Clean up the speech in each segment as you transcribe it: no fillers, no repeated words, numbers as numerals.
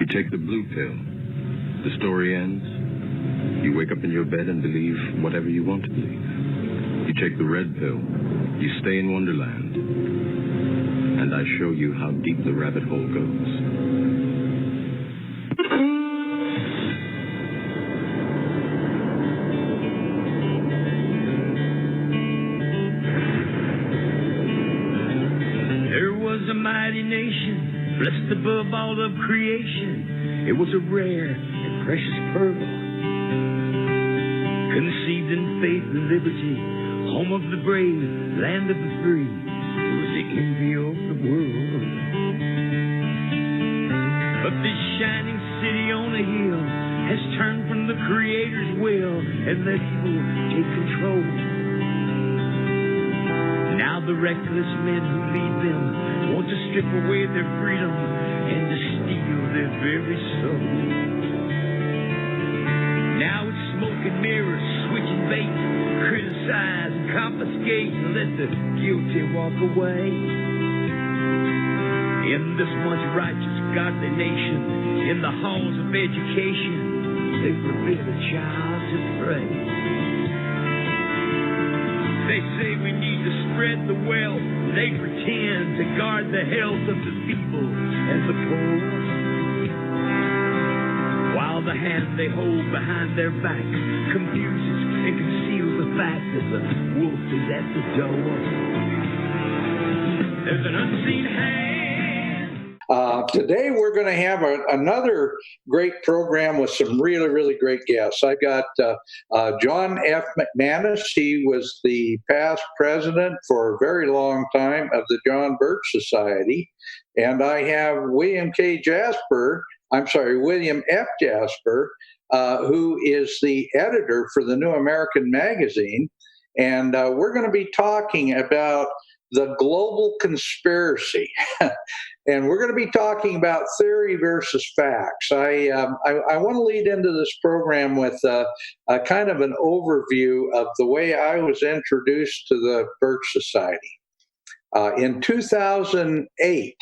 You take the blue pill. The story ends. You wake up in your bed and believe whatever you want to believe. You take the red pill. You stay in Wonderland. And I show you how deep the rabbit hole goes. A mighty nation, blessed above all of creation. It was a rare and precious pearl, conceived in faith and liberty, home of the brave, land of the free. It was the envy of the world. But this shining city on a hill has turned from the Creator's will and let evil take control. Now the reckless men who lead them want to strip away their freedom and to steal their very soul. Now it's smoke and mirrors, switching bait, criticize and confiscate and let the guilty walk away. In this once righteous, godly nation, in the halls of education, they forbid a child to pray. They say we need to spread the wealth. They pretend to guard the health of the feeble and the poor, while the hand they hold behind their back confuses and conceals the fact that the wolf is at the door. There's an unseen hand. Today we're going to have another great program with some really, really great guests. I got John F. McManus. He was the past president for a very long time of the John Birch Society. And I have William F. Jasper, who is the editor for the New American Magazine. And we're going to be talking about the global conspiracy. And we're going to be talking about theory versus facts. I want to lead into this program with a kind of an overview of the way I was introduced to the Birch Society. In 2008,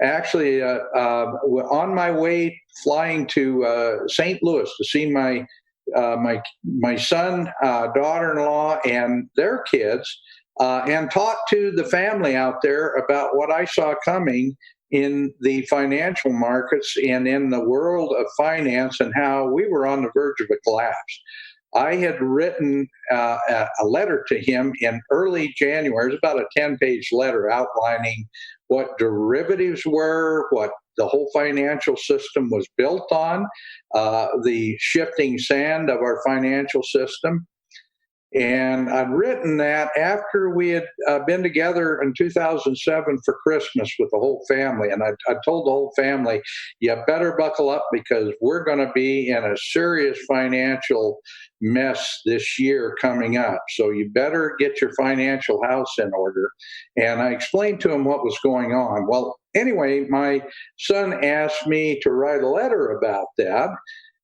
actually, on my way flying to St. Louis to see my son, daughter-in-law, and their kids, and talk to the family out there about what I saw coming in the financial markets and in the world of finance and how we were on the verge of a collapse. I had written a letter to him in early January. It was about a 10-page letter outlining what derivatives were, what the whole financial system was built on, the shifting sand of our financial system. And I'd written that after we had been together in 2007 for Christmas with the whole family. And I told the whole family, you better buckle up because we're going to be in a serious financial mess this year coming up. So you better get your financial house in order. And I explained to him what was going on. Well, anyway, my son asked me to write a letter about that,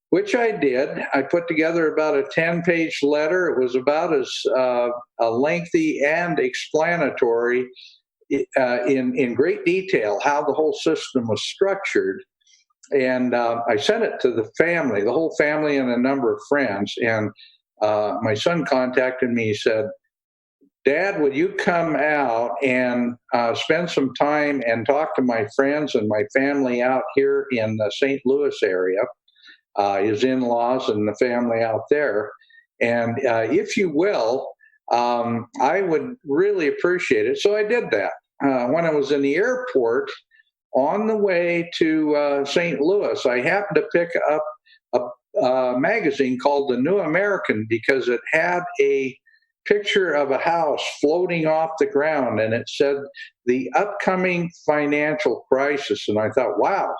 which I did. I put together about a 10-page letter. It was about as lengthy and explanatory in great detail how the whole system was structured. And I sent it to the family, the whole family and a number of friends. And my son contacted me. He said, Dad, would you come out and spend some time and talk to my friends and my family out here in the St. Louis area? His in-laws and the family out there. And if you will, I would really appreciate it. So I did that. When I was in the airport on the way to St. Louis, I happened to pick up a magazine called The New American because it had a picture of a house floating off the ground, and it said the upcoming financial crisis. And I thought, wow,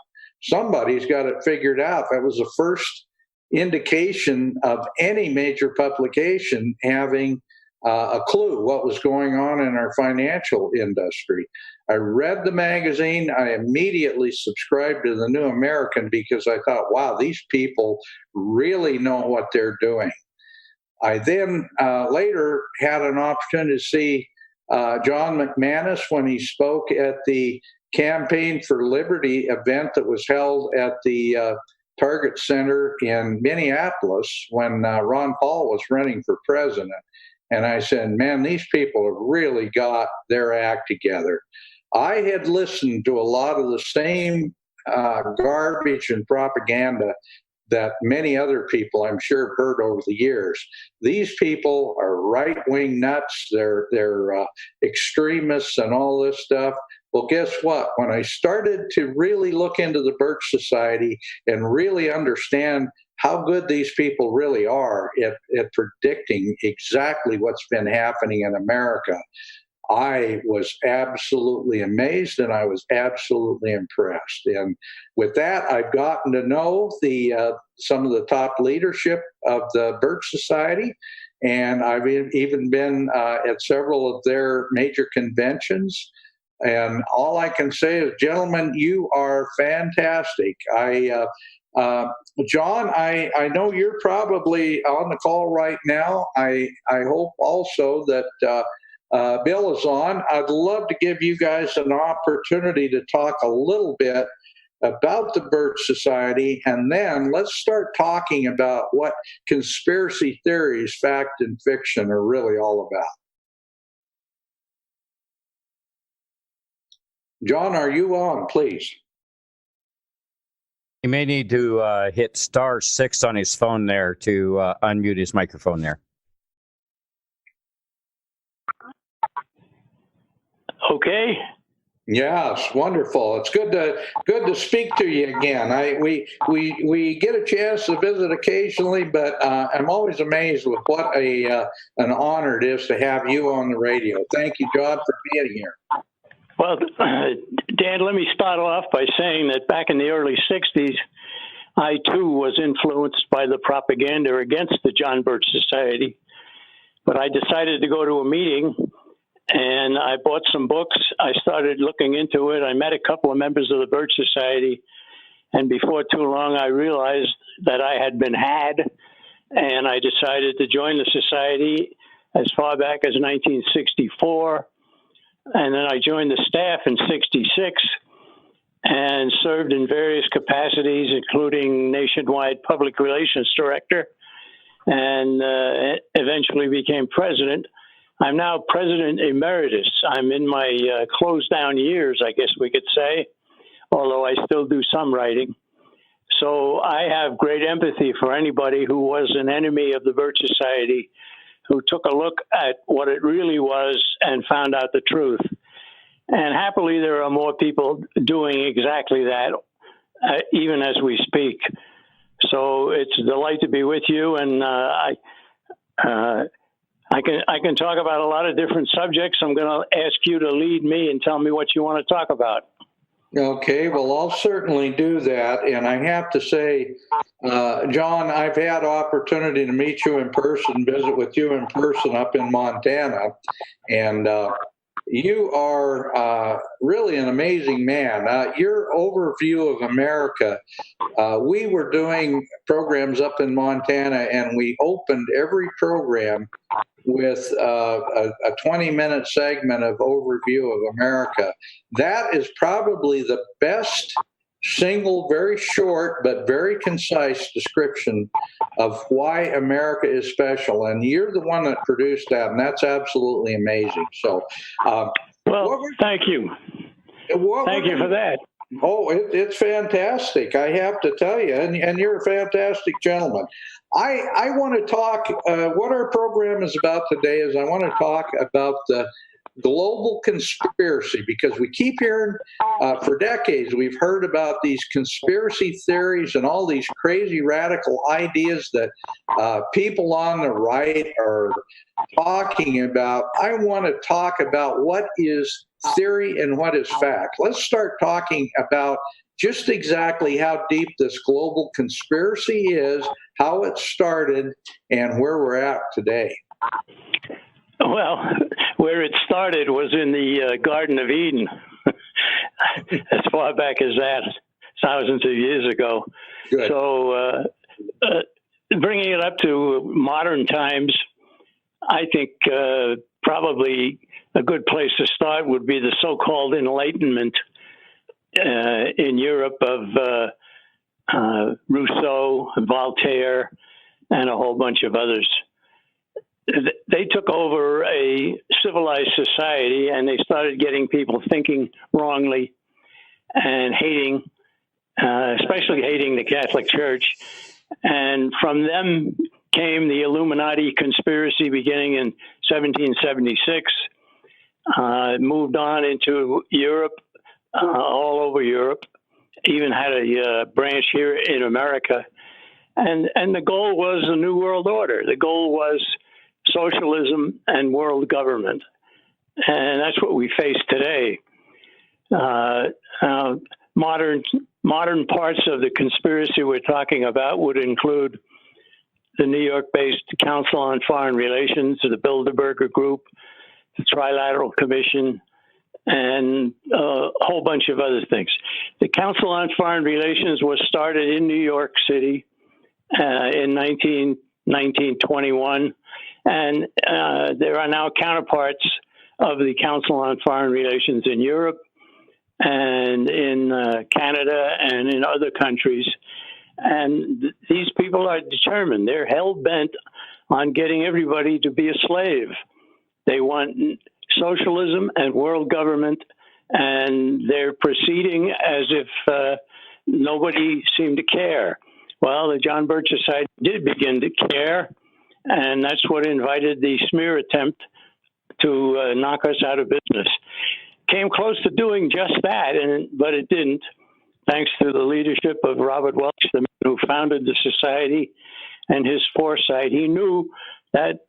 somebody's got it figured out. That was the first indication of any major publication having a clue what was going on in our financial industry. I read the magazine. I immediately subscribed to the New American because I thought, wow, these people really know what they're doing. I then later had an opportunity to see John McManus when he spoke at the Campaign for Liberty event that was held at the Target Center in Minneapolis when Ron Paul was running for president. And I said, man, these people have really got their act together. I had listened to a lot of the same garbage and propaganda that many other people, I'm sure, have heard over the years. These people are right-wing nuts. They're extremists and all this stuff. Well, guess what? When I started to really look into the Birch Society and really understand how good these people really are at predicting exactly what's been happening in America, I was absolutely amazed and I was absolutely impressed. And with that, I've gotten to know some of the top leadership of the Birch Society, and I've even been at several of their major conventions. And all I can say is, gentlemen, you are fantastic. John, I know you're probably on the call right now. I hope also that Bill is on. I'd love to give you guys an opportunity to talk a little bit about the Birch Society, and then let's start talking about what conspiracy theories, fact and fiction, are really all about. John, are you on, please? He may need to hit *6 on his phone there to unmute his microphone there. Okay. Yes, wonderful. It's good to speak to you again. We get a chance to visit occasionally, but I'm always amazed with what an honor it is to have you on the radio. Thank you, John, for being here. Well, Dan, let me start off by saying that back in the early 60s, I too was influenced by the propaganda against the John Birch Society. But I decided to go to a meeting, and I bought some books. I started looking into it. I met a couple of members of the Birch Society, and before too long, I realized that I had been had, and I decided to join the society as far back as 1964. And then I joined the staff in '66 and served in various capacities, including nationwide public relations director, and eventually became president. I'm now president emeritus. I'm in my closed down years, I guess we could say, although I still do some writing. So I have great empathy for anybody who was an enemy of the Birch Society, who took a look at what it really was and found out the truth. And happily, there are more people doing exactly that, even as we speak. So it's a delight to be with you, and I can talk about a lot of different subjects. I'm going to ask you to lead me and tell me what you want to talk about. Okay, well, I'll certainly do that. And I have to say, John, I've had opportunity to meet you in person, visit with you in person up in Montana. And you are really an amazing man. Your overview of America, we were doing programs up in Montana, and we opened every program with a 20-minute segment of overview of America. That is probably the best single, very short, but very concise description of why America is special. And you're the one that produced that, and that's absolutely amazing. So, thank you. Thank you for that. Oh, it's fantastic. I have to tell you, and you're a fantastic gentleman. I want to talk, what our program is about today is I want to talk about the global conspiracy, because we keep hearing for decades, we've heard about these conspiracy theories and all these crazy radical ideas that people on the right are talking about. I want to talk about what is theory and what is fact. Let's start talking about just exactly how deep this global conspiracy is, how it started, and where we're at today. Well, where it started was in the Garden of Eden, as far back as that, thousands of years ago. Good. So bringing it up to modern times, I think probably a good place to start would be the so-called Enlightenment, in Europe of Rousseau, Voltaire, and a whole bunch of others. They took over a civilized society, and they started getting people thinking wrongly and hating, especially hating the Catholic Church. And from them came the Illuminati conspiracy beginning in 1776, moved on into Europe, all over Europe, even had a branch here in America. And the goal was a new world order. The goal was socialism and world government. And that's what we face today. Modern parts of the conspiracy we're talking about would include the New York-based Council on Foreign Relations, the Bilderberger Group, the Trilateral Commission, and a whole bunch of other things. The Council on Foreign Relations was started in New York City in 1921, and there are now counterparts of the Council on Foreign Relations in Europe and in Canada and in other countries. And these people are determined. They're hell-bent on getting everybody to be a slave. They want socialism and world government, and they're proceeding as if nobody seemed to care. Well, the John Birch Society did begin to care, and that's what invited the smear attempt to knock us out of business. Came close to doing just that, but it didn't, thanks to the leadership of Robert Welch, the man who founded the society, and his foresight. He knew that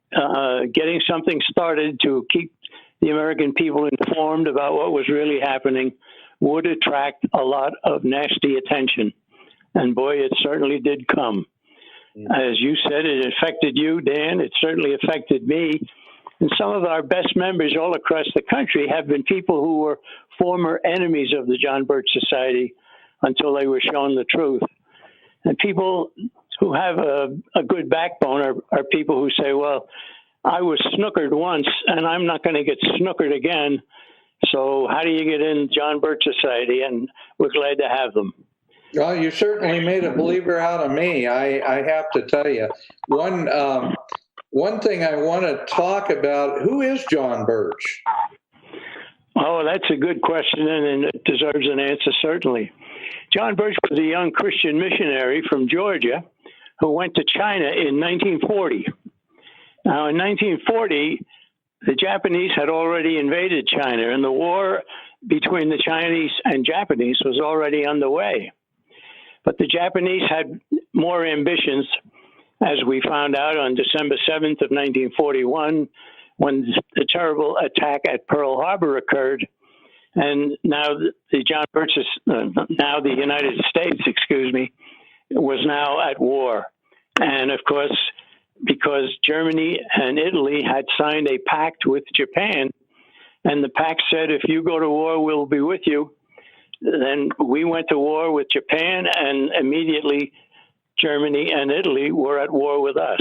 getting something started to keep the American people informed about what was really happening would attract a lot of nasty attention. And boy, it certainly did come. As you said, it affected you, Dan. It certainly affected me. And some of our best members all across the country have been people who were former enemies of the John Birch Society until they were shown the truth. And people who have a good backbone are people who say, well, I was snookered once, and I'm not going to get snookered again. So how do you get in John Birch Society? And we're glad to have them. Well, you certainly made a believer out of me. I have to tell you. One thing I want to talk about, who is John Birch? Oh, that's a good question, and it deserves an answer, certainly. John Birch was a young Christian missionary from Georgia who went to China in 1940. Now, in 1940, the Japanese had already invaded China, and the war between the Chinese and Japanese was already underway. But the Japanese had more ambitions, as we found out on December 7th of 1941, when the terrible attack at Pearl Harbor occurred. And now now the United States, was now at war. And of course, because Germany and Italy had signed a pact with Japan, and the pact said, if you go to war, we'll be with you. Then we went to war with Japan, and immediately Germany and Italy were at war with us.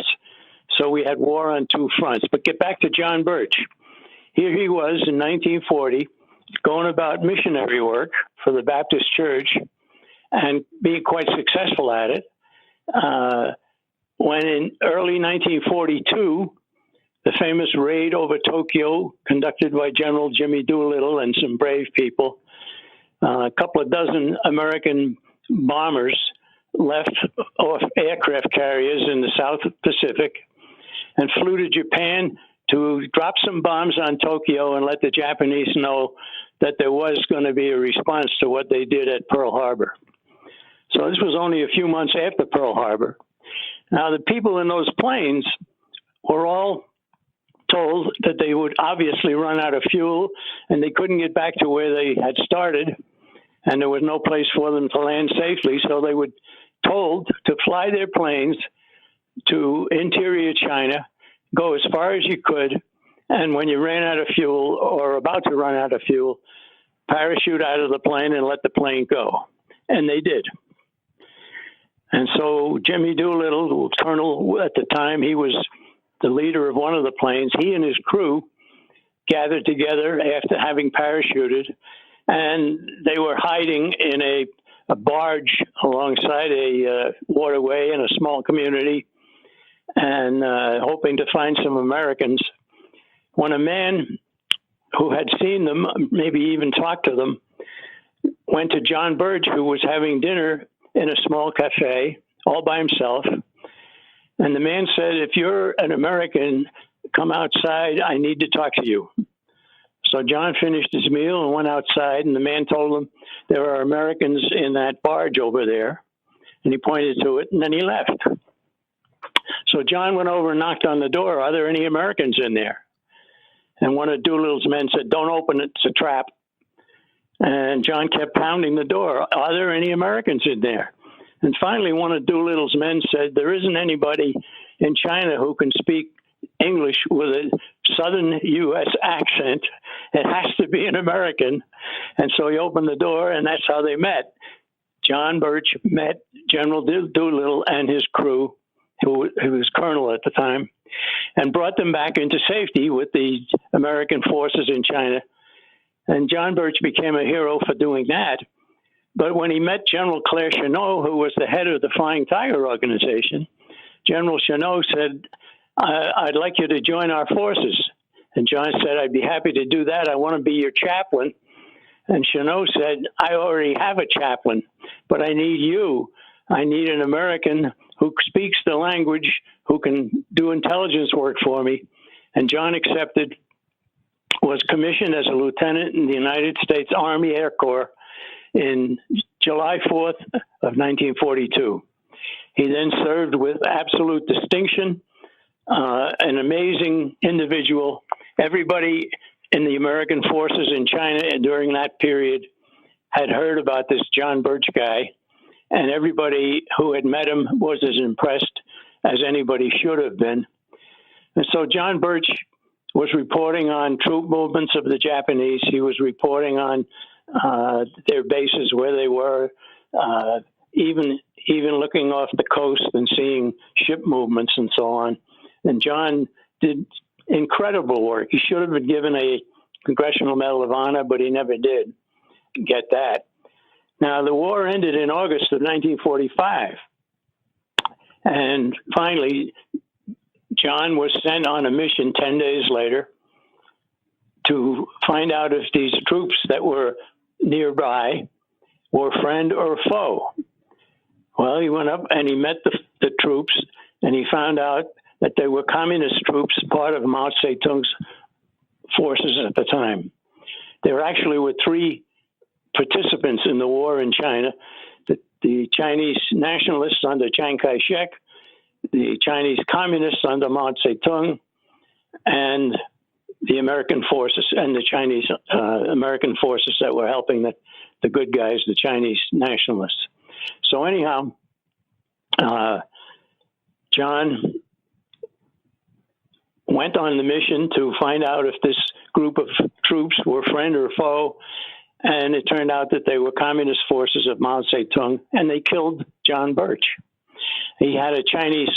So we had war on two fronts. But get back to John Birch. Here he was in 1940, going about missionary work for the Baptist Church and being quite successful at it. When in early 1942, the famous raid over Tokyo, conducted by General Jimmy Doolittle and some brave people, a couple of dozen American bombers left off aircraft carriers in the South Pacific and flew to Japan to drop some bombs on Tokyo and let the Japanese know that there was going to be a response to what they did at Pearl Harbor. So this was only a few months after Pearl Harbor. Now, the people in those planes were all told that they would obviously run out of fuel and they couldn't get back to where they had started, and there was no place for them to land safely. So they were told to fly their planes to interior China, go as far as you could, and when you ran out of fuel or about to run out of fuel, parachute out of the plane and let the plane go. And they did. And so Jimmy Doolittle, colonel at the time, he was the leader of one of the planes. He and his crew gathered together after having parachuted and they were hiding in a barge alongside a waterway in a small community and hoping to find some Americans, when a man who had seen them, maybe even talked to them, went to John Birch, who was having dinner in a small cafe all by himself. And the man said, "If you're an American, come outside. I need to talk to you." So John finished his meal and went outside, and the man told him there are Americans in that barge over there. And he pointed to it, and then he left. So John went over and knocked on the door. "Are there any Americans in there?" And one of Doolittle's men said, "Don't open it, it's a trap." And John kept pounding the door. "Are there any Americans in there?" And finally, one of Doolittle's men said, "There isn't anybody in China who can speak English with a southern U.S. accent. It has to be an American." And so he opened the door, and that's how they met. John Birch met General Doolittle and his crew, who was colonel at the time, and brought them back into safety with the American forces in China. And John Birch became a hero for doing that. But when he met General Claire Chennault, who was the head of the Flying Tiger organization, General Chennault said, "I'd like you to join our forces." And John said, "I'd be happy to do that. I want to be your chaplain." And Chennault said, "I already have a chaplain, but I need you. I need an American who speaks the language, who can do intelligence work for me." And John accepted, was commissioned as a lieutenant in the United States Army Air Corps in July 4th of 1942. He then served with absolute distinction, an amazing individual. Everybody in the American forces in China during that period had heard about this John Birch guy, and everybody who had met him was as impressed as anybody should have been. And so John Birch was reporting on troop movements of the Japanese. He was reporting on their bases, where they were, even looking off the coast and seeing ship movements and so on. And John did incredible work. He should have been given a Congressional Medal of Honor, but he never did get that. Now, the war ended in August of 1945. And finally, John was sent on a mission 10 days later to find out if these troops that were nearby were friend or foe. Well, he went up and he met the troops, and he found out that they were communist troops, part of Mao Zedong's forces at the time. There actually were three participants in the war in China: the Chinese nationalists under Chiang Kai-shek, the Chinese communists under Mao Zedong, and the American forces, and the Chinese American forces that were helping the good guys, the Chinese nationalists. So anyhow, John went on the mission to find out if this group of troops were friend or foe, and it turned out that they were communist forces of Mao Zedong, and they killed John Birch. He had a Chinese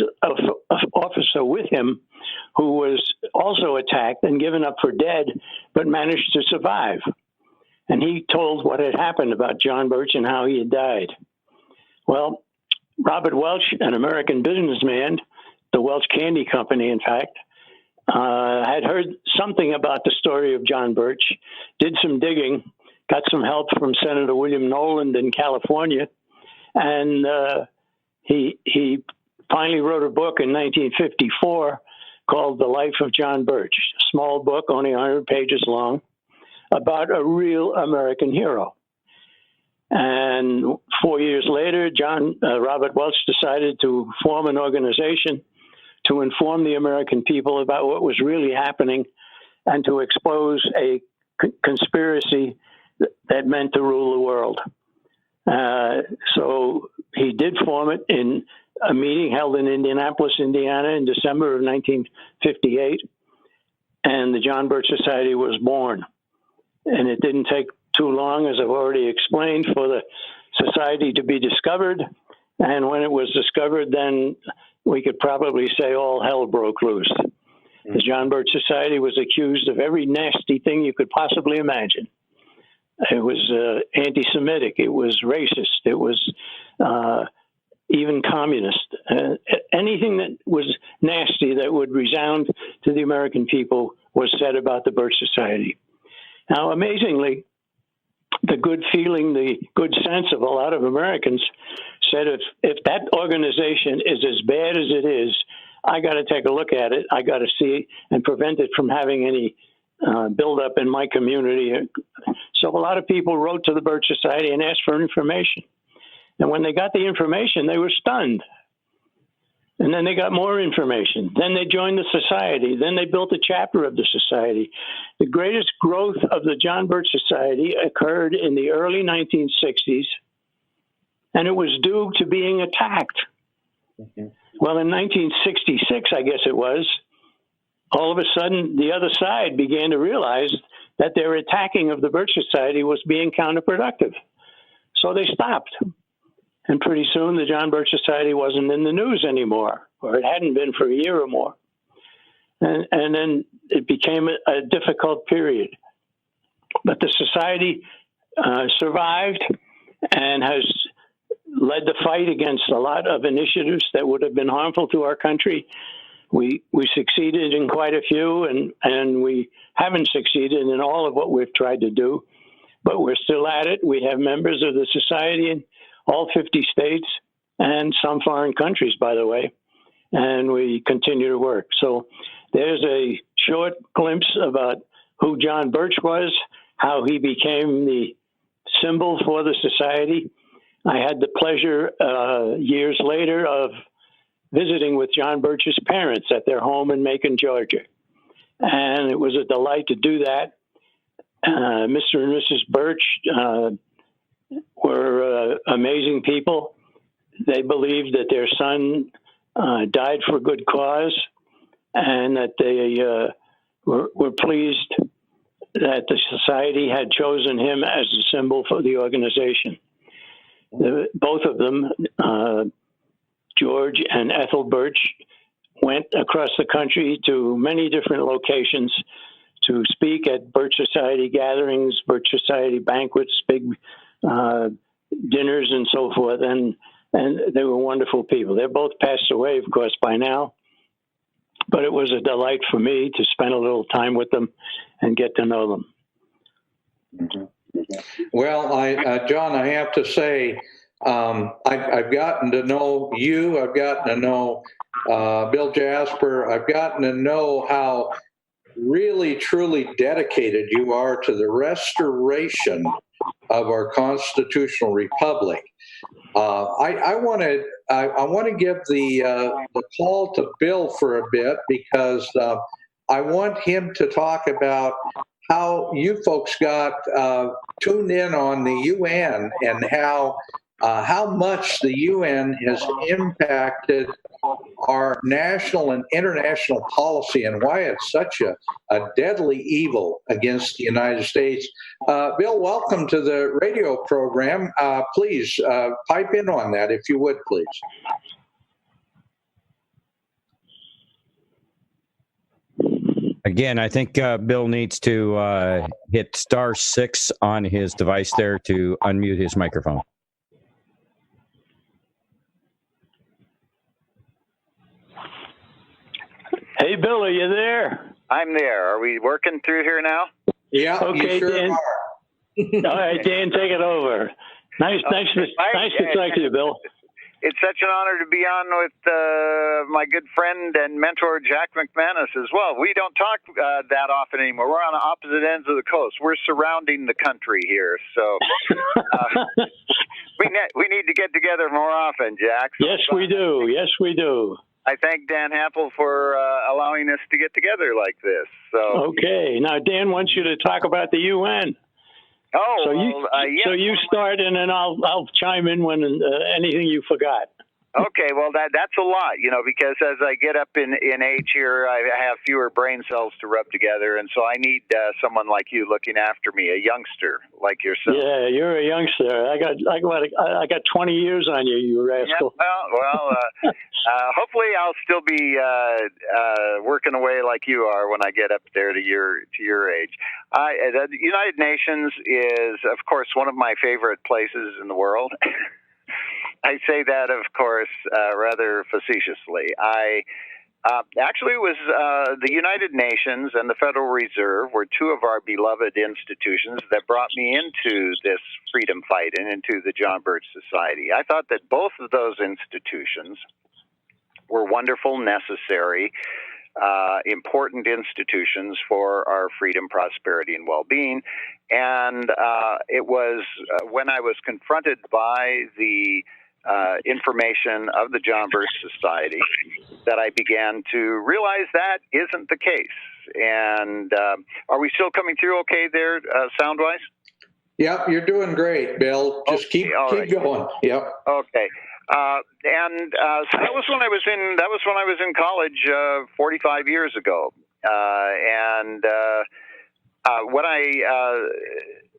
officer with him who was also attacked and given up for dead, but managed to survive. And he told what had happened about John Birch and how he had died. Well, Robert Welch, an American businessman, the Welch Candy Company, in fact, had heard something about the story of John Birch, did some digging, got some help from Senator William Noland in California, and he finally wrote a book in 1954 called The Life of John Birch, a small book, only 100 pages long, about a real American hero. And 4 years later, Robert Welch decided to form an organization to inform the American people about what was really happening and to expose a conspiracy that meant to rule the world. So he did form it in a meeting held in Indianapolis, Indiana in December of 1958, and the John Birch Society was born. And it didn't take too long, as I've already explained, for the society to be discovered. And when it was discovered, then we could probably say all hell broke loose. The John Birch Society was accused of every nasty thing you could possibly imagine. It was anti-Semitic. It was racist. It was even communist. Anything that was nasty that would resound to the American people was said about the Birch Society. Now, amazingly, the good feeling, the good sense of a lot of Americans said, if that organization is as bad as it is, I got to take a look at it. I got to see and prevent it from having any buildup in my community. So a lot of people wrote to the Birch Society and asked for information. And when they got the information, they were stunned. And then they got more information. Then they joined the society. Then they built a chapter of the society. The greatest growth of the John Birch Society occurred in the early 1960s, and it was due to being attacked. Mm-hmm. Well, in 1966, I guess it was, all of a sudden, the other side began to realize that their attacking of the Birch Society was being counterproductive. So they stopped. And pretty soon, the John Birch Society wasn't in the news anymore, or it hadn't been for a year or more. And then it became a difficult period. But the society survived and has led the fight against a lot of initiatives that would have been harmful to our country. We succeeded in quite a few, and we haven't succeeded in all of what we've tried to do. But we're still at it. We have members of the society in all 50 states and some foreign countries, by the way, and we continue to work. So there's a short glimpse about who John Birch was, how he became the symbol for the society. I had the pleasure years later of visiting with John Birch's parents at their home in Macon, Georgia. And it was a delight to do that. Mr. and Mrs. Birch were amazing people. They believed that their son died for a good cause, and that they were pleased that the society had chosen him as a symbol for the organization. Both of them, George and Ethel Birch, went across the country to many different locations to speak at Birch Society gatherings, Birch Society banquets, big dinners and so forth, and they were wonderful people. They're both passed away, of course, by now, but it was a delight for me to spend a little time with them and get to know them. Well, John, I have to say, I've gotten to know you. I've gotten to know Bill Jasper. I've gotten to know how really, truly dedicated you are to the restoration of our constitutional republic. I want to give the call to Bill for a bit, because I want him to talk about how you folks got tuned in on the UN and how much the UN has impacted our national and international policy, and why it's such a deadly evil against the United States. Bill, welcome to the radio program. Please pipe in on that, if you would, please. Again, I think Bill needs to hit *6 on his device there to unmute his microphone. Hey, Bill, are you there? I'm there. Are we working through here now? Yeah, okay, you sure Dan. are. All right, Dan, take it over. Nice to talk to you, Bill. It's such an honor to be on with my good friend and mentor, Jack McManus, as well. We don't talk that often anymore. We're on the opposite ends of the coast. We're surrounding the country here. So we need to get together more often, Jack. So yes, we do. Yes, we do. I thank Dan Happel for allowing us to get together like this. So okay. Now, Dan wants you to talk about the UN. Oh, so yeah. So you start, and then I'll chime in when anything you forgot. Okay, well, that's a lot, because as I get up in age here, I have fewer brain cells to rub together, and so I need someone like you looking after me, a youngster like yourself. Yeah, you're a youngster. I got 20 years on you, you rascal. Yeah, well, Hopefully, I'll still be working away like you are when I get up there to your age. The United Nations is, of course, one of my favorite places in the world. I say that, of course, rather facetiously. Actually, it was the United Nations and the Federal Reserve were two of our beloved institutions that brought me into this freedom fight and into the John Birch Society. I thought that both of those institutions were wonderful, necessary, important institutions for our freedom, prosperity, and well-being. And it was when I was confronted by the information of the John Birch Society that I began to realize that isn't the case. And are we still coming through okay there, sound-wise? Yep, you're doing great, Bill. Just keep going. Yep. Okay. So that was when I was in college 45 years ago.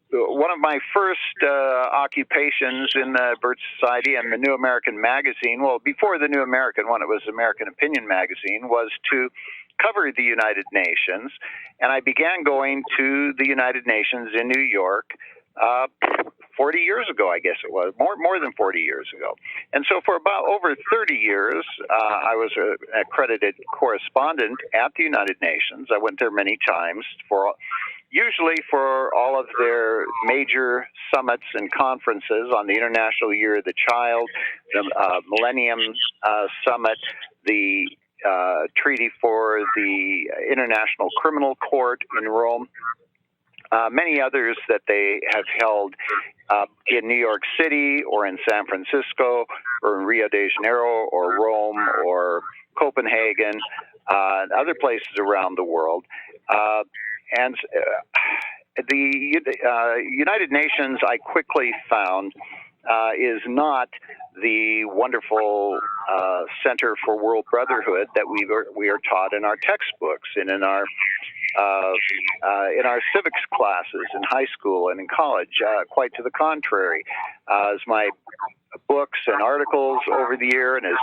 One of my first occupations in the Birch Society and the New American Magazine, well, before the New American, when it was American Opinion Magazine, was to cover the United Nations. And I began going to the United Nations in New York 40 years ago, I guess it was, more than 40 years ago. And so for about over 30 years, I was an accredited correspondent at the United Nations. I went there many times usually for all of their major summits and conferences on the International Year of the Child, the Millennium Summit, the Treaty for the International Criminal Court in Rome, many others that they have held in New York City or in San Francisco or in Rio de Janeiro or Rome or Copenhagen, other places around the world. And the United Nations, I quickly found, is not the wonderful Center for World Brotherhood that we are taught in our textbooks and in our civics classes in high school and in college. Quite to the contrary, as my books and articles over the year, and as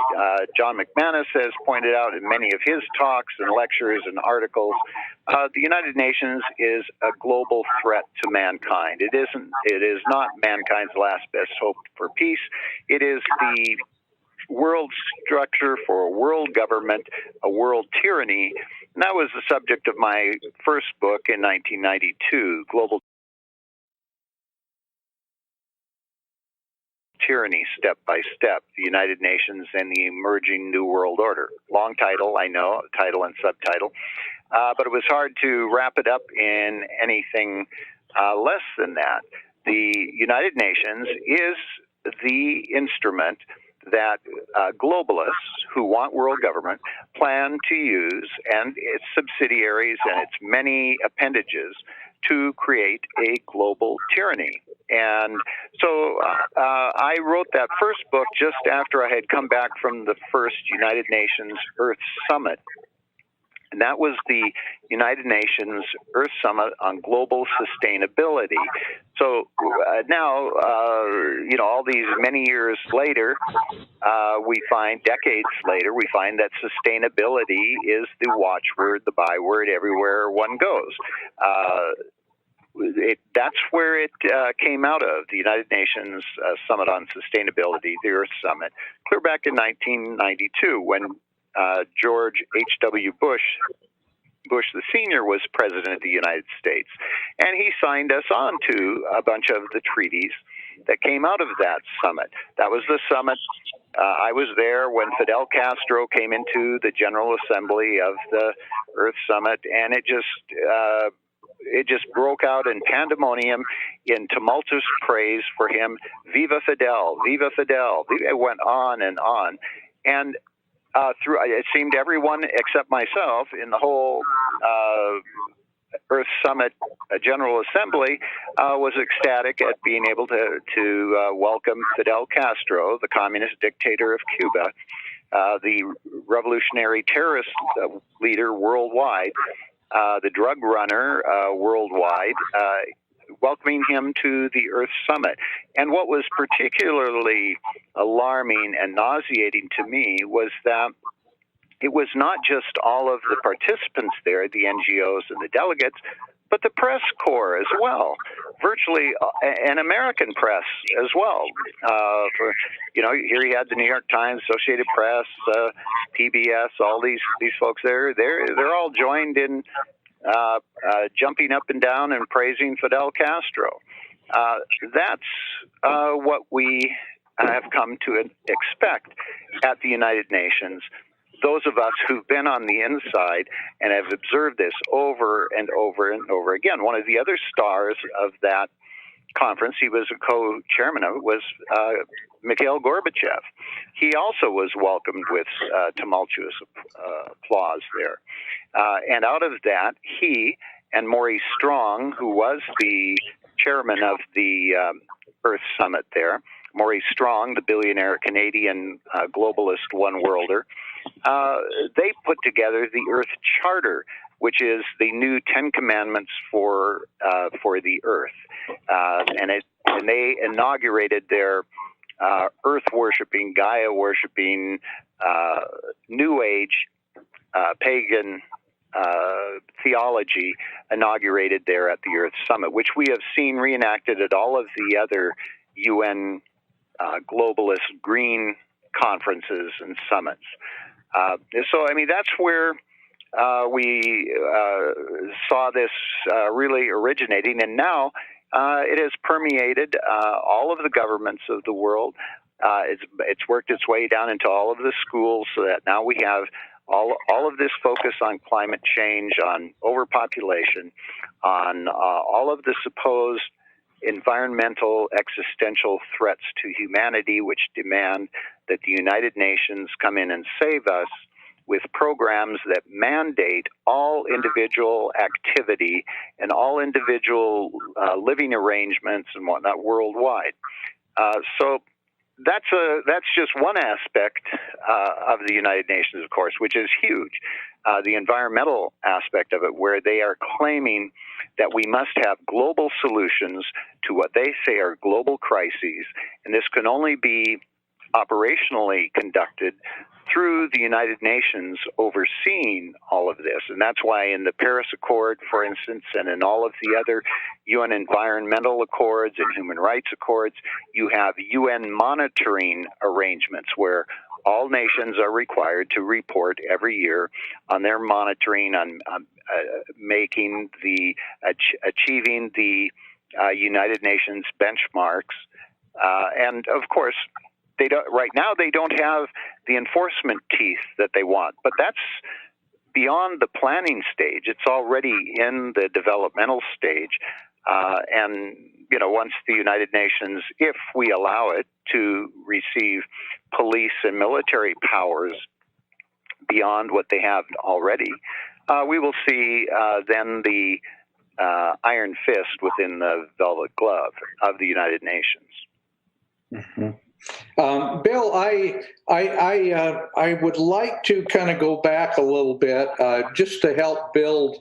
John McManus has pointed out in many of his talks and lectures and articles, the United Nations is a global threat to mankind. It is not mankind's last best hope for peace. It is the world structure for a world government, a world tyranny. And that was the subject of my first book in 1992, Global Tyranny, Step by Step, the United Nations and the Emerging New World Order. Long title, I know, title and subtitle, but it was hard to wrap it up in anything less than that. The United Nations is the instrument that globalists who want world government plan to use, and its subsidiaries and its many appendages, to create a global tyranny. And so I wrote that first book just after I had come back from the first United Nations Earth Summit. And that was the United Nations Earth Summit on Global Sustainability. So now, all these many years later, decades later, we find that sustainability is the watchword, the byword everywhere one goes. That's where it came out of, the United Nations Summit on Sustainability, the Earth Summit, clear back in 1992 when George H.W. Bush the Sr. was President of the United States. And he signed us on to a bunch of the treaties that came out of that summit. That was the summit. I was there when Fidel Castro came into the General Assembly of the Earth Summit, and it just broke out in pandemonium, in tumultuous praise for him. Viva Fidel, Viva Fidel. It went on and on. And it seemed everyone except myself in the whole Earth Summit General Assembly was ecstatic at being able to welcome Fidel Castro, the communist dictator of Cuba, the revolutionary terrorist leader worldwide, the drug runner worldwide, welcoming him to the Earth Summit. And what was particularly alarming and nauseating to me was that it was not just all of the participants there, the NGOs and the delegates, but the press corps as well, virtually an American press as well. Here you had the New York Times, Associated Press, PBS, all these folks there. They're all joined in jumping up and down and praising Fidel Castro. That's what we have come to expect at the United Nations. Those of us who've been on the inside and have observed this over and over and over again. One of the other stars of that conference, he was a co-chairman of it, was Mikhail Gorbachev. He also was welcomed with tumultuous applause there. And out of that, he and Maurice Strong, who was the chairman of the Earth Summit there, Maurice Strong, the billionaire Canadian globalist one-worlder, they put together the Earth Charter, which is the new 10 Commandments for the Earth, and they inaugurated their Earth worshipping, Gaia worshipping, New Age, pagan theology inaugurated there at the Earth Summit, which we have seen reenacted at all of the other UN globalist green conferences and summits. So, I mean, that's where we saw this really originating, and now it has permeated all of the governments of the world. It's worked its way down into all of the schools, so that now we have all of this focus on climate change, on overpopulation, on all of the supposed environmental existential threats to humanity, which demand that the United Nations come in and save us with programs that mandate all individual activity and all individual living arrangements and whatnot worldwide. So that's just one aspect of the United Nations, of course, which is huge. The environmental aspect of it, where they are claiming that we must have global solutions to what they say are global crises, and this can only be operationally conducted through the United Nations overseeing all of this. And that's why in the Paris Accord, for instance, and in all of the other UN environmental accords and human rights accords, you have UN monitoring arrangements where all nations are required to report every year on their monitoring, on making the achieving the United Nations benchmarks, and of course, they don't. Right now, they don't have the enforcement teeth that they want, but that's beyond the planning stage. It's already in the developmental stage, and once the United Nations, if we allow it to receive police and military powers beyond what they have already, we will see then the iron fist within the velvet glove of the United Nations. Mm-hmm. Bill, I would like to kind of go back a little bit just to help build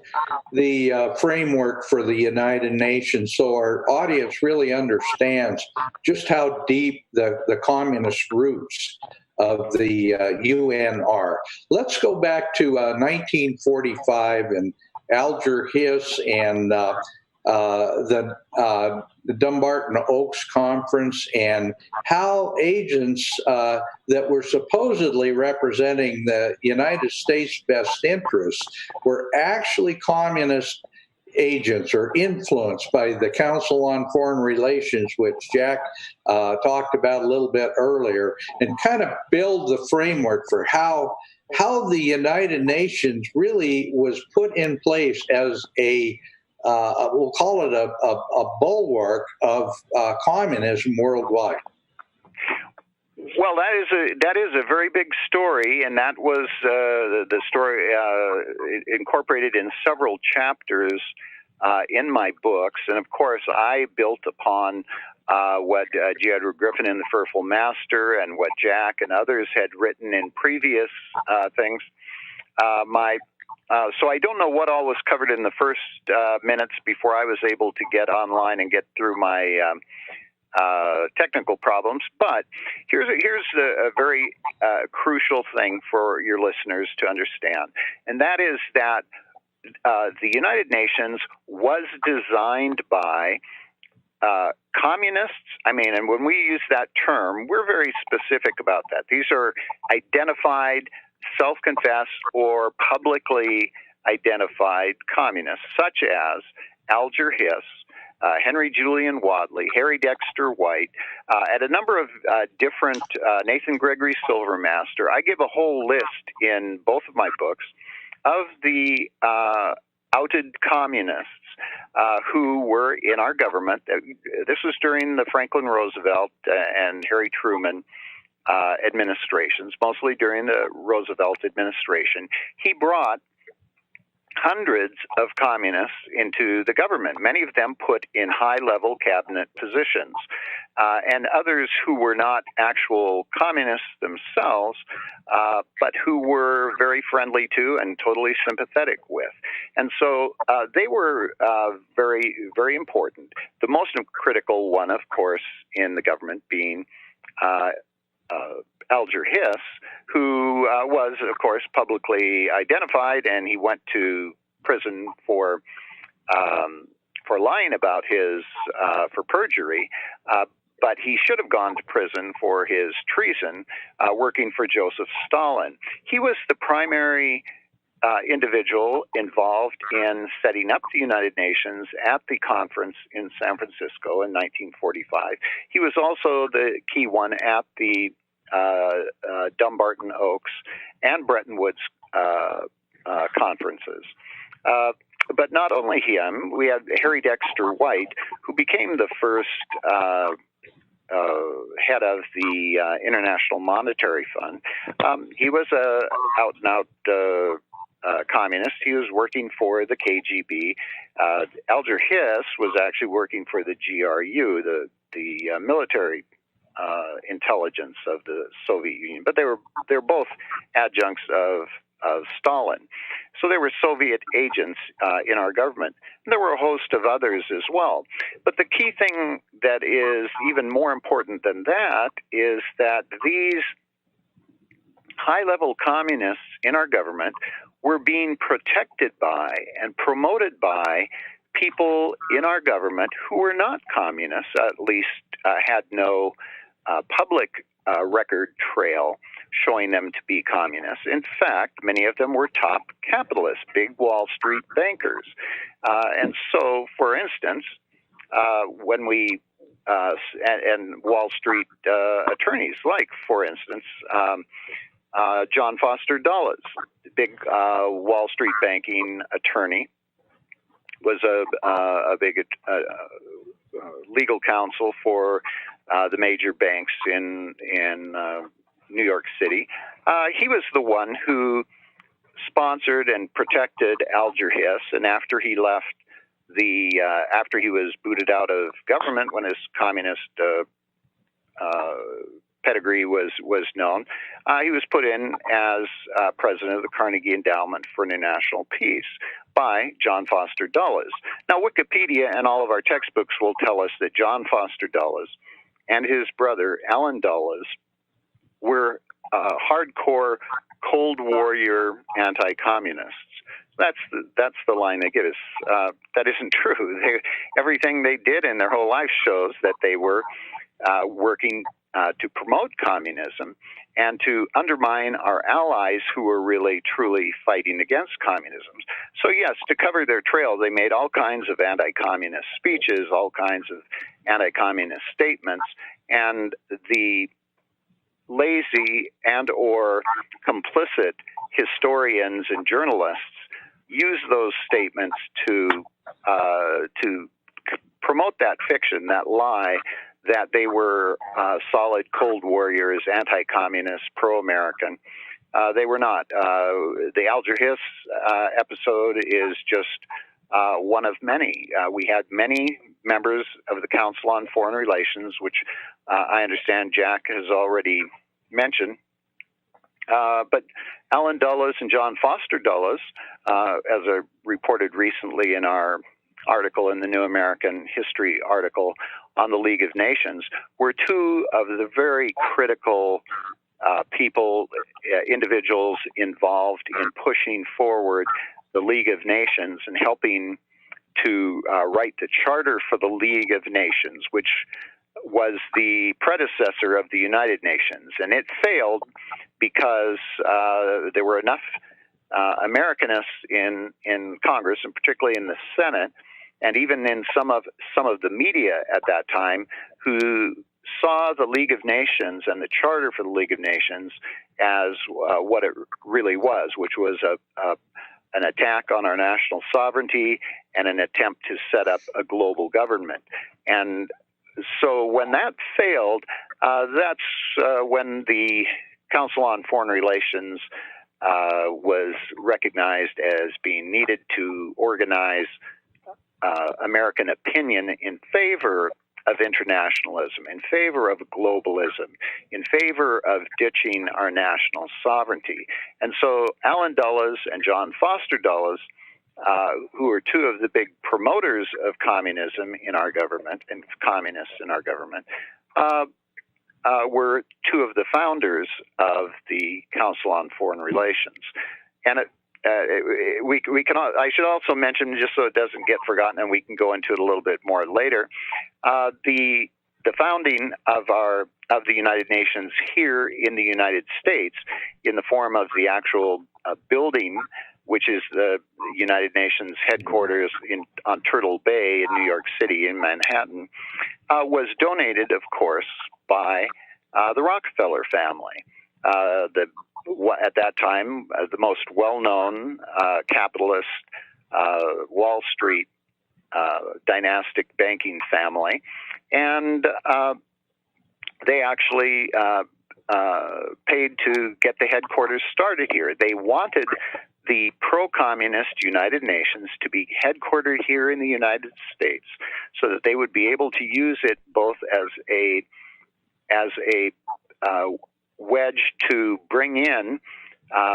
the framework for the United Nations so our audience really understands just how deep the communist roots of the UN are. Let's go back to 1945 and Alger Hiss and the Dumbarton Oaks Conference, and how agents that were supposedly representing the United States' best interests were actually communist agents or influenced by the Council on Foreign Relations, which Jack talked about a little bit earlier, and kind of build the framework for how the United Nations really was put in place as a we'll call it a bulwark of communism worldwide. Well, that is a very big story, and that was the story incorporated in several chapters in my books. And of course, I built upon what G. Edward Griffin in The Fearful Master and what Jack and others had written in previous things. My So I don't know what all was covered in the first minutes before I was able to get online and get through my technical problems. But here's a very crucial thing for your listeners to understand, and that is that the United Nations was designed by communists. I mean, and when we use that term, we're very specific about that. These are identified, self-confessed, or publicly identified communists, such as Alger Hiss, Henry Julian Wadley, Harry Dexter White, and a number of different, Nathan Gregory Silvermaster. I give a whole list in both of my books of the outed communists who were in our government. This was during the Franklin Roosevelt and Harry Truman administrations, mostly during the Roosevelt administration. He brought hundreds of communists into the government, many of them put in high-level cabinet positions, and others who were not actual communists themselves, but who were very friendly to and totally sympathetic with. And so they were very, very important. The most critical one, of course, in the government being Alger Hiss, who was, of course, publicly identified, and he went to prison for lying about his for perjury. But he should have gone to prison for his treason, working for Joseph Stalin. He was the primary individual involved in setting up the United Nations at the conference in San Francisco in 1945. He was also the key one at the Dumbarton Oaks and Bretton Woods conferences. But not only him, we had Harry Dexter White, who became the first head of the International Monetary Fund. He was a out-and-out communist. He was working for the KGB. Alger Hiss was actually working for the GRU, the military intelligence of the Soviet Union. But they were both adjuncts of Stalin. So there were Soviet agents in our government. And there were a host of others as well. But the key thing that is even more important than that is that these high-level communists in our government were being protected by and promoted by people in our government who were not communists, at least had no public record trail showing them to be communists. In fact, many of them were top capitalists, big Wall Street bankers. And so, for instance, when we, and Wall Street attorneys, like, for instance, John Foster Dulles, big Wall Street banking attorney, was a big legal counsel for the major banks in New York City. He was the one who sponsored and protected Alger Hiss, and after he left after he was booted out of government when his communist pedigree was known, he was put in as president of the Carnegie Endowment for International Peace by John Foster Dulles. Now, Wikipedia and all of our textbooks will tell us that John Foster Dulles and his brother Allen Dulles were hardcore Cold Warrior anti-communists. That's the line they give us. That isn't true. Everything they did in their whole life shows that they were working to promote communism and to undermine our allies who were really, truly fighting against communism. So yes, to cover their trail, they made all kinds of anti-communist speeches, all kinds of anti-communist statements, and the lazy and or complicit historians and journalists use those statements to promote that fiction, that lie, that they were solid Cold Warriors, anti-communist, pro-American. They were not. The Alger Hiss episode is just one of many. We had many members of the Council on Foreign Relations, which I understand Jack has already mentioned, But Alan Dulles and John Foster Dulles, as I reported recently in our article in the New American History article on the League of Nations, were two of the very critical people, individuals involved in pushing forward the League of Nations and helping to write the charter for the League of Nations, which was the predecessor of the United Nations. And it failed because there were enough Americanists in Congress, and particularly in the Senate, and even in some of the media at that time, who saw the League of Nations and the Charter for the League of Nations as what it really was, which was an attack on our national sovereignty and an attempt to set up a global government. And so when that failed, that's when the Council on Foreign Relations was recognized as being needed to organize American opinion in favor of internationalism, in favor of globalism, in favor of ditching our national sovereignty. And so Alan Dulles and John Foster Dulles, who are two of the big promoters of communism in our government and communists in our government, were two of the founders of the Council on Foreign Relations. And I should also mention, just so it doesn't get forgotten, and we can go into it a little bit more later, the founding of the United Nations here in the United States, in the form of the actual building, which is the United Nations headquarters on Turtle Bay in New York City, in Manhattan, was donated, of course, by the Rockefeller family. At that time, the most well-known capitalist Wall Street dynastic banking family. And they actually paid to get the headquarters started here. They wanted the pro-communist United Nations to be headquartered here in the United States so that they would be able to use it both as a wedge to bring in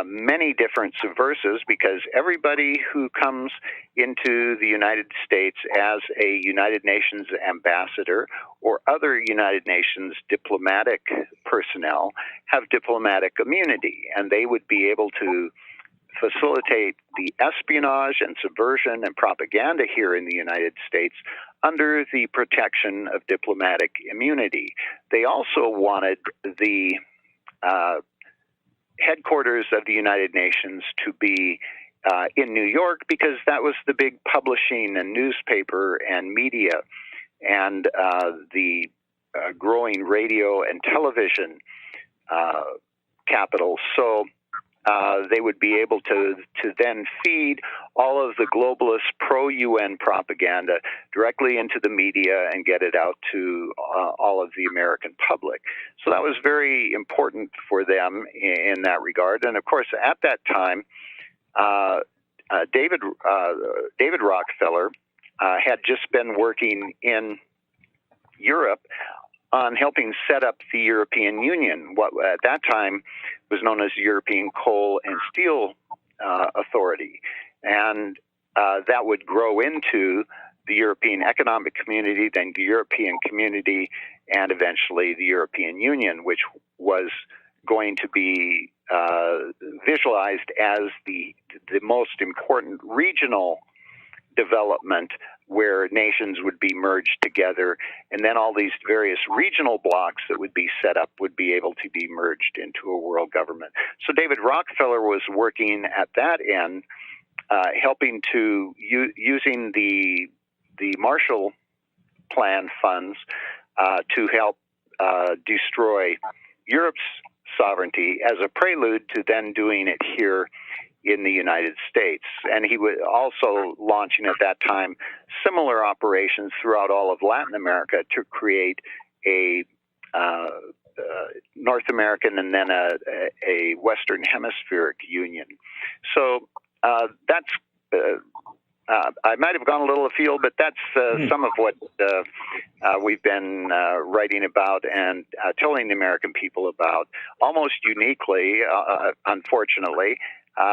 many different subversives, because everybody who comes into the United States as a United Nations ambassador or other United Nations diplomatic personnel have diplomatic immunity, and they would be able to facilitate the espionage and subversion and propaganda here in the United States under the protection of diplomatic immunity. They also wanted the headquarters of the United Nations to be in New York, because that was the big publishing and newspaper and media and the growing radio and television capital. So they would be able to then feed all of the globalist pro-UN propaganda directly into the media and get it out to all of the American public. So that was very important for them in that regard. And of course, at that time, David Rockefeller had just been working in Europe on helping set up the European Union, what at that time was known as the European Coal and Steel Authority. And that would grow into the European Economic Community, then the European Community, and eventually the European Union, which was going to be visualized as the most important regional development, where nations would be merged together, and then all these various regional blocks that would be set up would be able to be merged into a world government. So David Rockefeller was working at that end, helping to using the Marshall Plan funds to help destroy Europe's sovereignty as a prelude to then doing it here in the United States. And he was also launching at that time similar operations throughout all of Latin America to create a North American and then a Western Hemispheric Union. So that's I might have gone a little afield, but that's some of what we've been writing about and telling the American people about. Almost uniquely, unfortunately,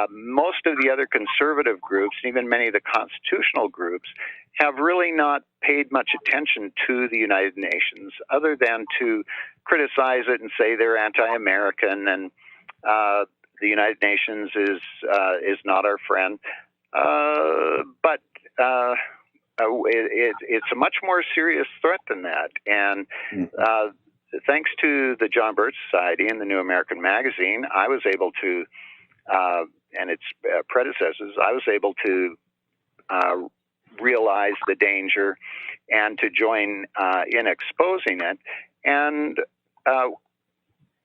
most of the other conservative groups, even many of the constitutional groups, have really not paid much attention to the United Nations, other than to criticize it and say they're anti-American and the United Nations is not our friend. But it's a much more serious threat than that. And thanks to the John Birch Society and the New American Magazine, I was able to, and its predecessors, I was able to realize the danger and to join in exposing it. And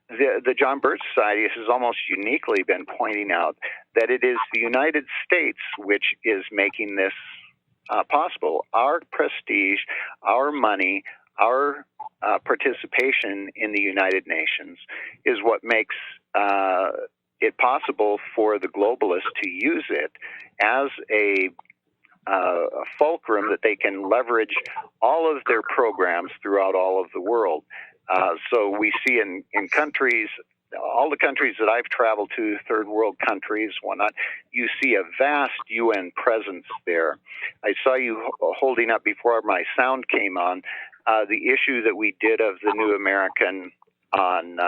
the John Birch Society has almost uniquely been pointing out that it is the United States which is making this possible. Our prestige, our money, our participation in the United Nations is what makes it possible for the globalists to use it as a fulcrum that they can leverage all of their programs throughout all of the world. So we see in countries, all the countries that I've traveled to, third world countries, whatnot, you see a vast UN presence there. I saw you holding up before my sound came on the issue that we did of the New American on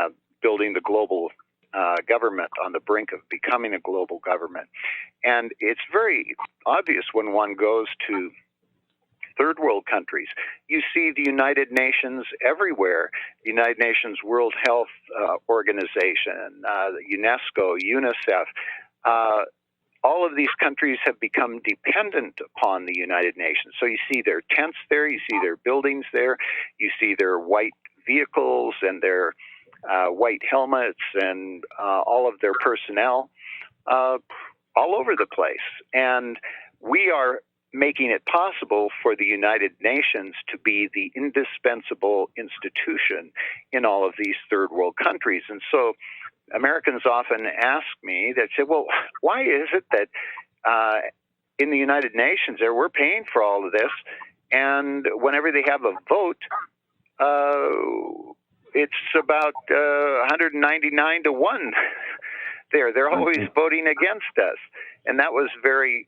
building the global government, on the brink of becoming a global government. And it's very obvious when one goes to third world countries. You see the United Nations everywhere. The United Nations World Health Organization, UNESCO, UNICEF. All of these countries have become dependent upon the United Nations. So you see their tents there, you see their buildings there, you see their white vehicles and their white helmets and all of their personnel all over the place. And we are making it possible for the United Nations to be the indispensable institution in all of these third world countries. And so Americans often ask me, they say, well, why is it that in the United Nations there we're paying for all of this, and whenever they have a vote, it's about 199 to 1 there. They're always voting against us. And that was very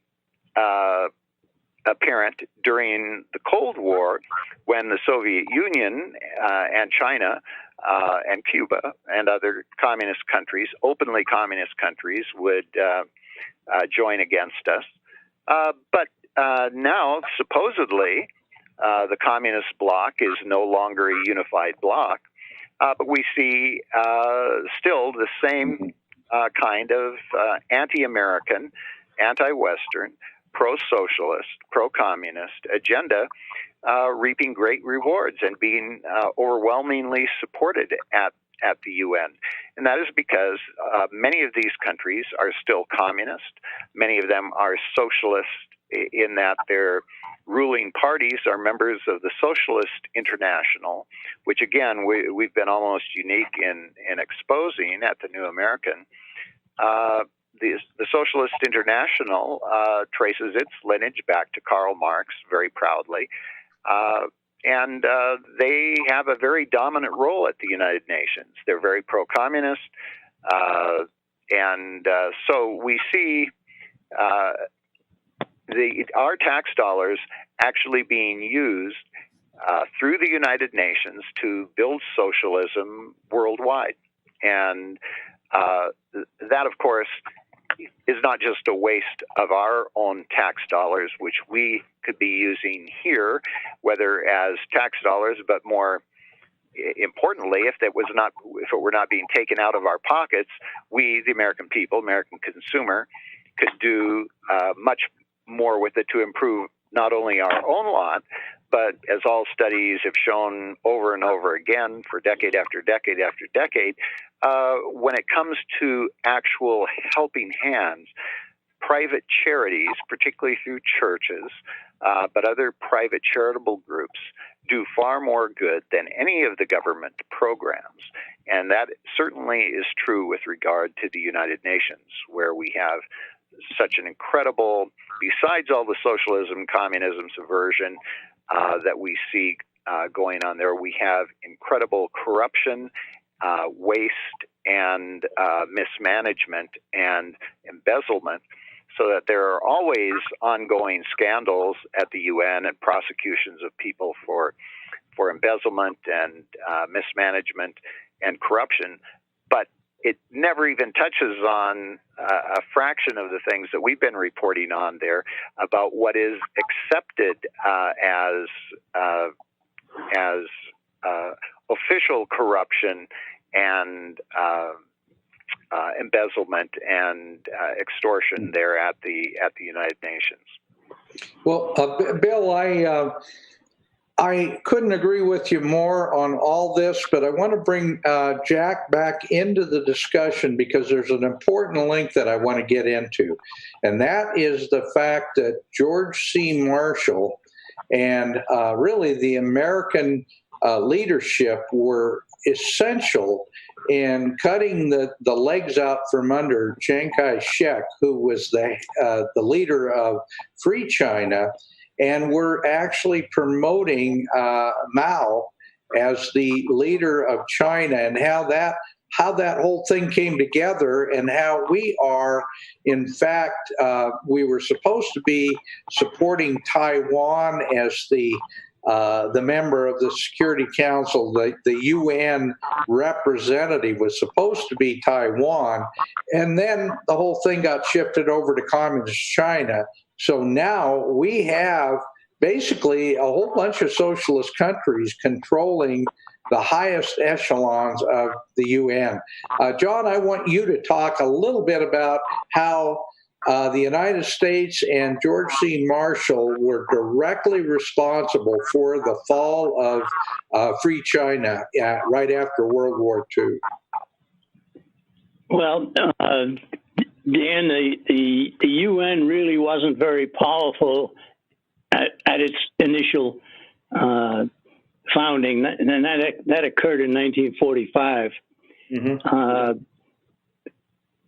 apparent during the Cold War, when the Soviet Union and China and Cuba and other communist countries, openly communist countries, would join against us. But now, supposedly, the communist bloc is no longer a unified bloc, but we see still the same kind of anti-American, anti-Western, pro-socialist, pro-communist agenda reaping great rewards and being overwhelmingly supported at the UN. And that is because many of these countries are still communist. Many of them are socialist in that their ruling parties are members of the Socialist International, which again, we've been almost unique in exposing at the New American. The Socialist International traces its lineage back to Karl Marx very proudly. And they have a very dominant role at the United Nations. They're very pro-communist. So we see our tax dollars actually being used through the United Nations to build socialism worldwide. And that, of course, is not just a waste of our own tax dollars, which we could be using here, whether as tax dollars, but more importantly, if it were not being taken out of our pockets, we, the American people, American consumer, could do much more with it to improve not only our own lot, but as all studies have shown over and over again for decade after decade after decade, when it comes to actual helping hands, private charities, particularly through churches, but other private charitable groups, do far more good than any of the government programs. And that certainly is true with regard to the United Nations, where we have such an incredible, besides all the socialism, communism, subversion that we see going on there, we have incredible corruption, waste, and mismanagement and embezzlement, so that there are always ongoing scandals at the UN and prosecutions of people for embezzlement and mismanagement and corruption. But it never even touches on a fraction of the things that we've been reporting on there about what is accepted as official corruption and embezzlement and extortion there at the United Nations. Well, Bill, I couldn't agree with you more on all this, but I want to bring Jack back into the discussion because there's an important link that I want to get into, and that is the fact that George C. Marshall and really the American leadership were essential in cutting the legs out from under Chiang Kai-shek, who was the leader of Free China, and were actually promoting Mao as the leader of China, and how that whole thing came together, and how we are, in fact, we were supposed to be supporting Taiwan as the member of the Security Council. The UN representative was supposed to be Taiwan, and then the whole thing got shifted over to Communist China. So now we have basically a whole bunch of socialist countries controlling the highest echelons of the UN. John, I want you to talk a little bit about how the United States and George C. Marshall were directly responsible for the fall of Free China right after World War II. Well, Dan, the UN really wasn't very powerful at its initial founding, and that occurred in 1945. Mm-hmm.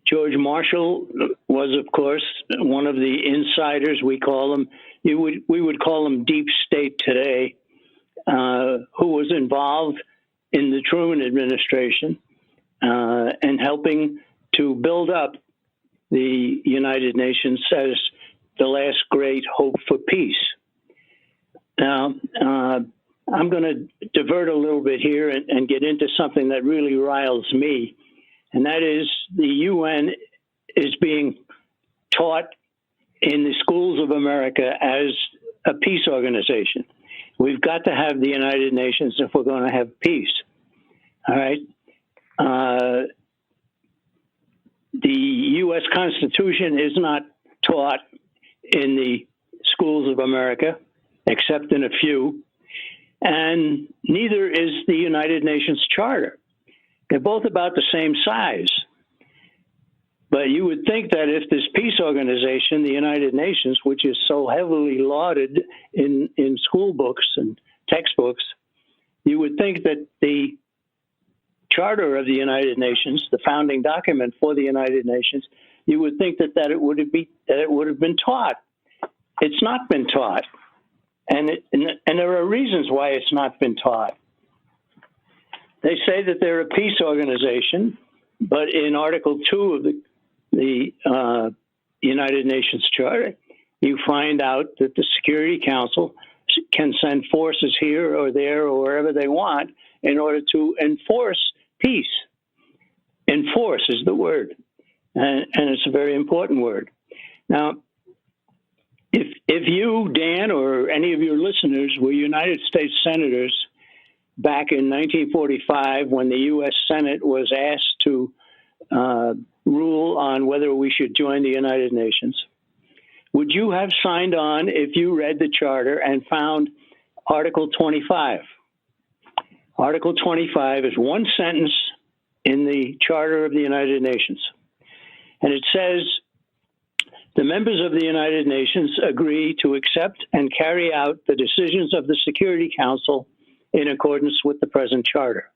George Marshall was, of course, one of the insiders. We call them. We would call them deep state today, who was involved in the Truman administration and helping to build up the United Nations as the last great hope for peace. Now, I'm going to divert a little bit here and get into something that really riles me, and that is the UN is being taught in the schools of America as a peace organization. We've got to have the United Nations if we're going to have peace. All right? The U.S. Constitution is not taught in the schools of America, except in a few, and neither is the United Nations Charter. They're both about the same size. But you would think that if this peace organization, the United Nations, which is so heavily lauded in school books and textbooks, you would think that the Charter of the United Nations, the founding document for the United Nations, you would think that it would have been taught. It's not been taught, and there are reasons why it's not been taught. They say that they're a peace organization, but in Article 2 of the United Nations Charter, you find out that the Security Council can send forces here or there or wherever they want in order to enforce peace. Enforce is the word, and it's a very important word. Now, if you, Dan, or any of your listeners were United States senators back in 1945 when the U.S. Senate was asked to rule on whether we should join the United Nations, would you have signed on if you read the Charter and found Article 25? Article 25 is one sentence in the Charter of the United Nations. And it says, the members of the United Nations agree to accept and carry out the decisions of the Security Council in accordance with the present Charter.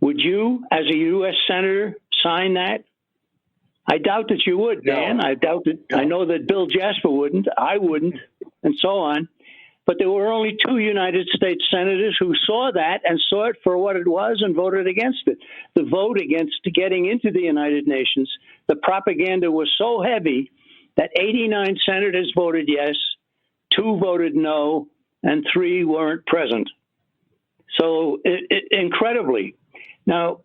Would you, as a U.S. Senator, sign that? I doubt that you would, Dan. No. I doubt that. No. I know that Bill Jasper wouldn't. I wouldn't, and so on. But there were only 2 United States senators who saw that and saw it for what it was and voted against it. The vote against getting into the United Nations, the propaganda was so heavy that 89 senators voted yes, 2 voted no, and 3 weren't present. So incredibly. Now,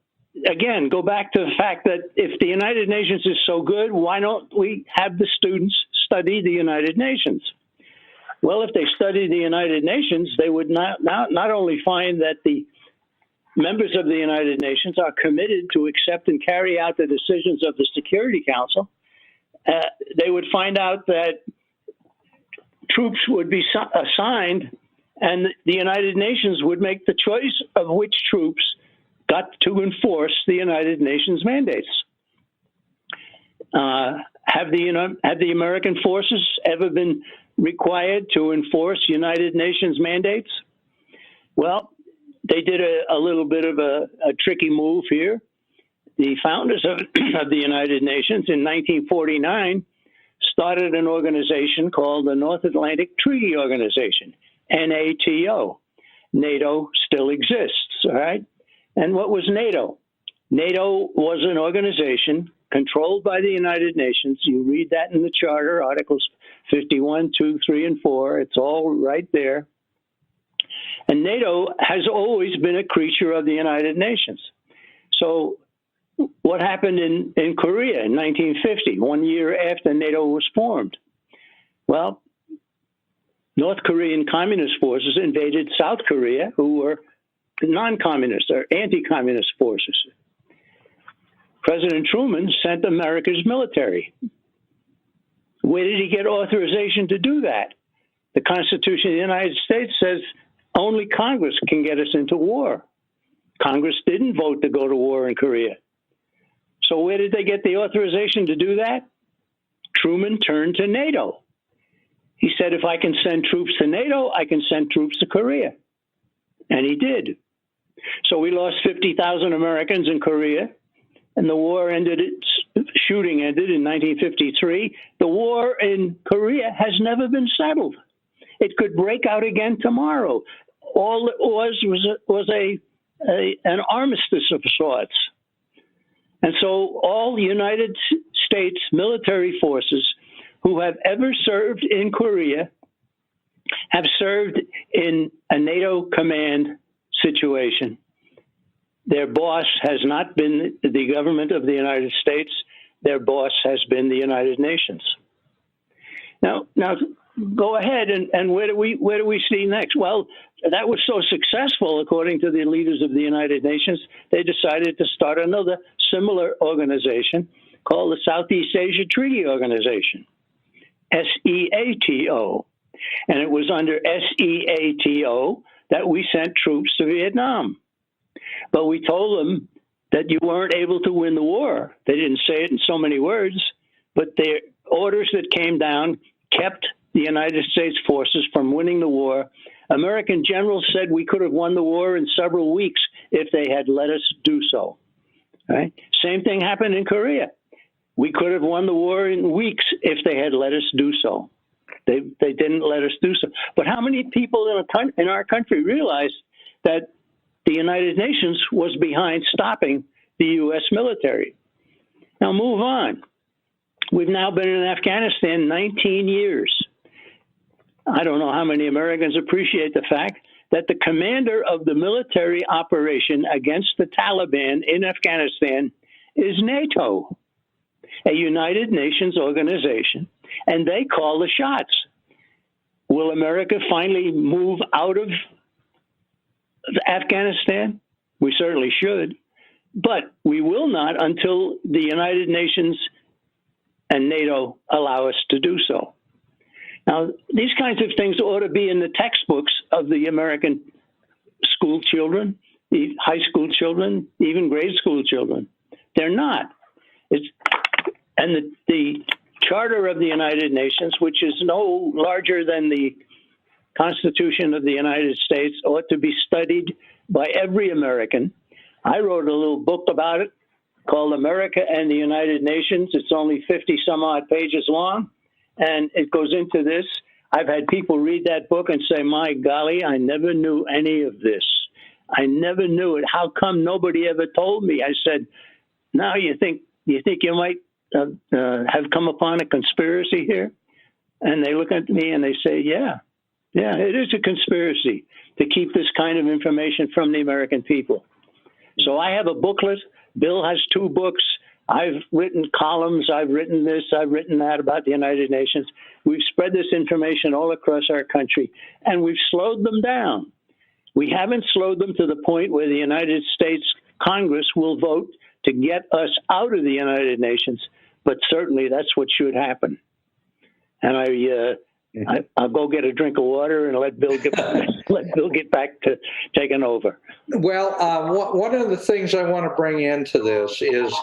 again, go back to the fact that if the United Nations is so good, why don't we have the students study the United Nations? Well, if they study the United Nations, they would not only find that the members of the United Nations are committed to accept and carry out the decisions of the Security Council, they would find out that troops would be assigned and the United Nations would make the choice of which troops got to enforce the United Nations mandates. Have the American forces ever been required to enforce United Nations mandates? Well, they did a little bit of a tricky move here. The founders of the United Nations in 1949 started an organization called the North Atlantic Treaty Organization, NATO. NATO still exists, all right? And what was NATO? NATO was an organization controlled by the United Nations. You read that in the Charter, Articles 51, 2, 3, and 4. It's all right there. And NATO has always been a creature of the United Nations. So what happened in Korea in 1950, 1 year after NATO was formed? Well, North Korean communist forces invaded South Korea, who were non-communist or anti-communist forces. President Truman sent America's military. Where did he get authorization to do that? The Constitution of the United States says only Congress can get us into war. Congress didn't vote to go to war in Korea. So where did they get the authorization to do that? Truman turned to NATO. He said, if I can send troops to NATO, I can send troops to Korea. And he did. So we lost 50,000 Americans in Korea, and the war ended, shooting ended in 1953. The war in Korea has never been settled. It could break out again tomorrow. All it was an armistice of sorts. And so all United States military forces who have ever served in Korea have served in a NATO command situation. Their boss has not been the government of the United States. Their boss has been the United Nations. Now go ahead and where do we see next? Well, that was so successful, according to the leaders of the United Nations, they decided to start another similar organization called the Southeast Asia Treaty Organization, SEATO. And it was under SEATO that we sent troops to Vietnam. But we told them that you weren't able to win the war. They didn't say it in so many words, but their orders that came down kept the United States forces from winning the war. American generals said we could have won the war in several weeks if they had let us do so. Right? Same thing happened in Korea. We could have won the war in weeks if they had let us do so. They didn't let us do so. But how many people in our country realized that the United Nations was behind stopping the U.S. military? Now move on. We've now been in Afghanistan 19 years. I don't know how many Americans appreciate the fact that the commander of the military operation against the Taliban in Afghanistan is NATO, a United Nations organization, and they call the shots. Will America finally move out of Afghanistan? We certainly should, but we will not until the United Nations and NATO allow us to do so. Now, these kinds of things ought to be in the textbooks of the American school children, the high school children, even grade school children. They're not. And the Charter of the United Nations, which is no larger than the Constitution of the United States, ought to be studied by every American. I wrote a little book about it called America and the United Nations. It's only 50 some odd pages long, and it goes into this. I've had people read that book and say, my golly, I never knew any of this. I never knew it. How come nobody ever told me? I said, now you think you might have come upon a conspiracy here? And they look at me and they say, yeah, it is a conspiracy to keep this kind of information from the American people. So I have a booklet. Bill has 2 books. I've written columns. I've written this. I've written that about the United Nations. We've spread this information all across our country, and we've slowed them down. We haven't slowed them to the point where the United States Congress will vote to get us out of the United Nations, but certainly that's what should happen. And I'll go get a drink of water and let Bill get back to taking over. Well, one of the things I want to bring into this is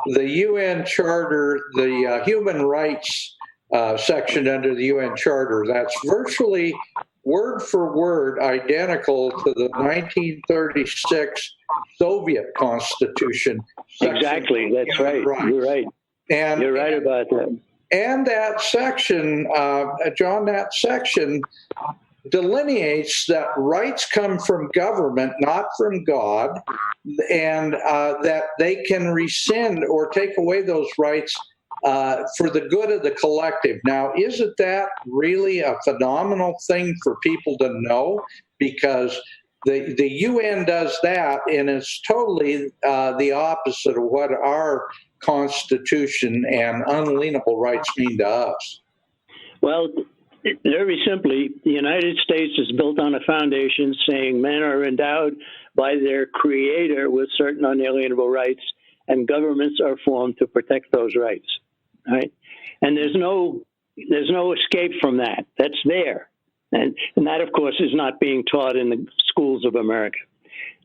the UN Charter, the human rights section under the UN Charter. That's virtually word for word identical to the 1936 Soviet Constitution. Exactly, that's right. You're right. And you're right about that. And that section, John, that section delineates that rights come from government, not from God, and that they can rescind or take away those rights for the good of the collective. Now, isn't that really a phenomenal thing for people to know? Because the UN does that, and it's totally the opposite of what our Constitution and unalienable rights mean to us. Well, very simply, the United States is built on a foundation saying men are endowed by their creator with certain unalienable rights, and governments are formed to protect those rights. Right? And there's no escape from that. That's there. And that, of course, is not being taught in the schools of America.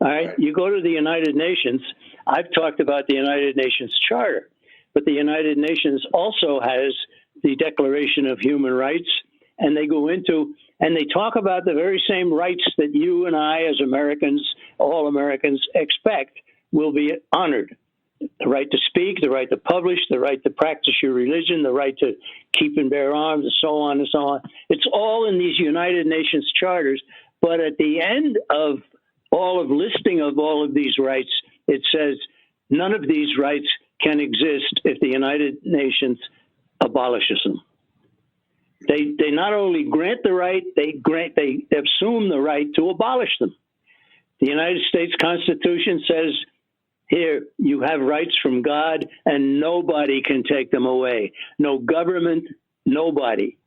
All right? You go to the United Nations. I've talked about the United Nations Charter, but the United Nations also has the Declaration of Human Rights, and they go into and they talk about the very same rights that you and I as Americans, all Americans, expect will be honored. The right to speak, the right to publish, the right to practice your religion, the right to keep and bear arms, and so on and so on. It's all in these United Nations charters, but at the end of listing of all of these rights, it says none of these rights can exist if the United Nations abolishes them. They not only grant the right, they assume the right to abolish them. The United States Constitution says, here, you have rights from God, and nobody can take them away. No government, nobody.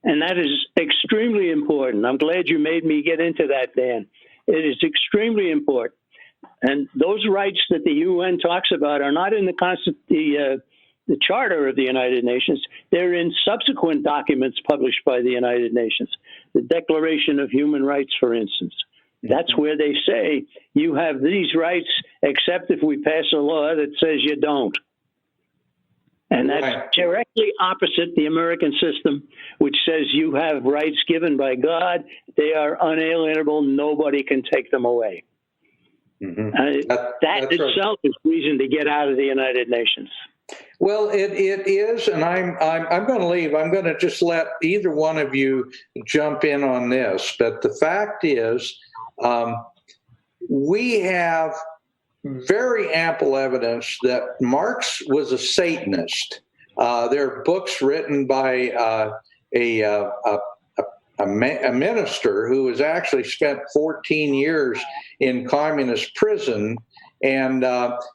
And that is extremely important. I'm glad you made me get into that, Dan. It is extremely important. And those rights that the UN talks about are not in the Charter of the United Nations. They're in subsequent documents published by the United Nations. The Declaration of Human Rights, for instance. That's where they say you have these rights, except if we pass a law that says you don't. And that's directly opposite the American system, which says you have rights given by God. They are unalienable. Nobody can take them away. Mm-hmm. That itself is reason to get out of the United Nations. Well, it is, and I'm going to leave. I'm going to just let either one of you jump in on this. But the fact is, we have very ample evidence that Marx was a Satanist. There are books written by a minister who has actually spent 14 years in communist prison. And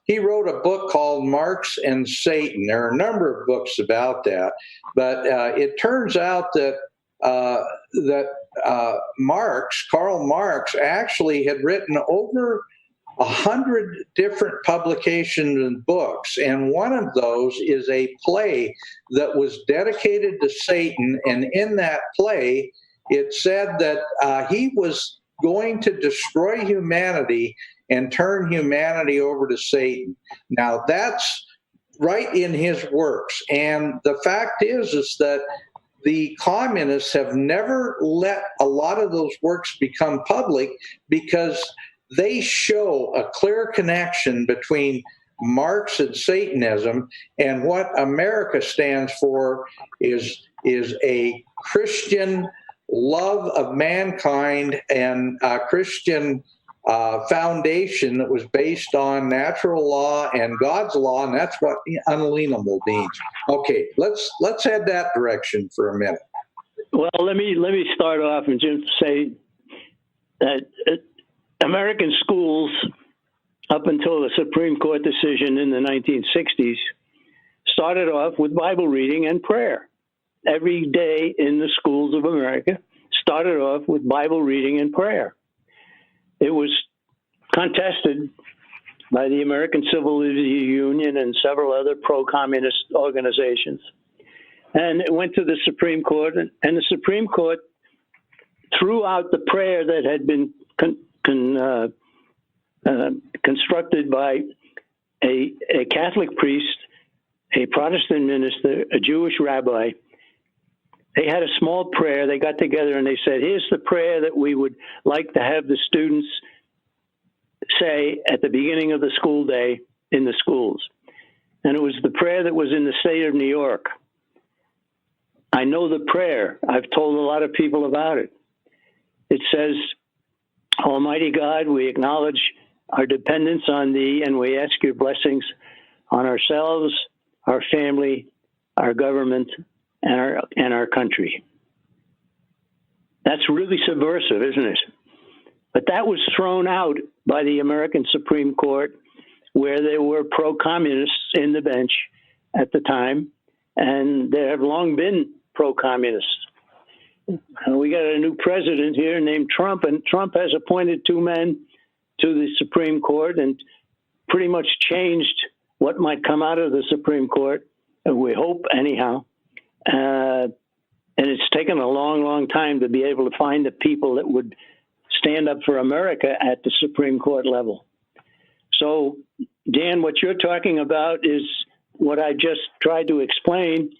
he wrote a book called Marx and Satan. There are a number of books about that. But it turns out that Karl Marx, actually had written over 100 different publications and books. And one of those is a play that was dedicated to Satan. And in that play, it said that he was going to destroy humanity and turn humanity over to Satan. Now, that's right in his works. And the fact is that the communists have never let a lot of those works become public because they show a clear connection between Marx and Satanism, and what America stands for is a Christian love of mankind and a Christian foundation that was based on natural law and God's law, and that's what unalienable means. Okay, let's head that direction for a minute. Well, let me start off and just say that American schools, up until the Supreme Court decision in the 1960s, started off with Bible reading and prayer. Every day in the schools of America started off with Bible reading and prayer. It was contested by the American Civil Liberties Union and several other pro-communist organizations. And it went to the Supreme Court, and the Supreme Court threw out the prayer that had been constructed by a Catholic priest, a Protestant minister, a Jewish rabbi. They had a small prayer. They got together and they said, here's the prayer that we would like to have the students say at the beginning of the school day in the schools. And it was the prayer that was in the state of New York. I know the prayer. I've told a lot of people about it. It says, Almighty God, we acknowledge our dependence on Thee, and we ask your blessings on ourselves, our family, our government, and our country. That's really subversive, isn't it? But that was thrown out by the American Supreme Court, where there were pro-communists in the bench at the time, and there have long been pro-communists. We got a new president here named Trump, and Trump has appointed two men to the Supreme Court and pretty much changed what might come out of the Supreme Court, we hope anyhow. And it's taken a long, long time to be able to find the people that would stand up for America at the Supreme Court level. So, Dan, what you're talking about is what I just tried to explain.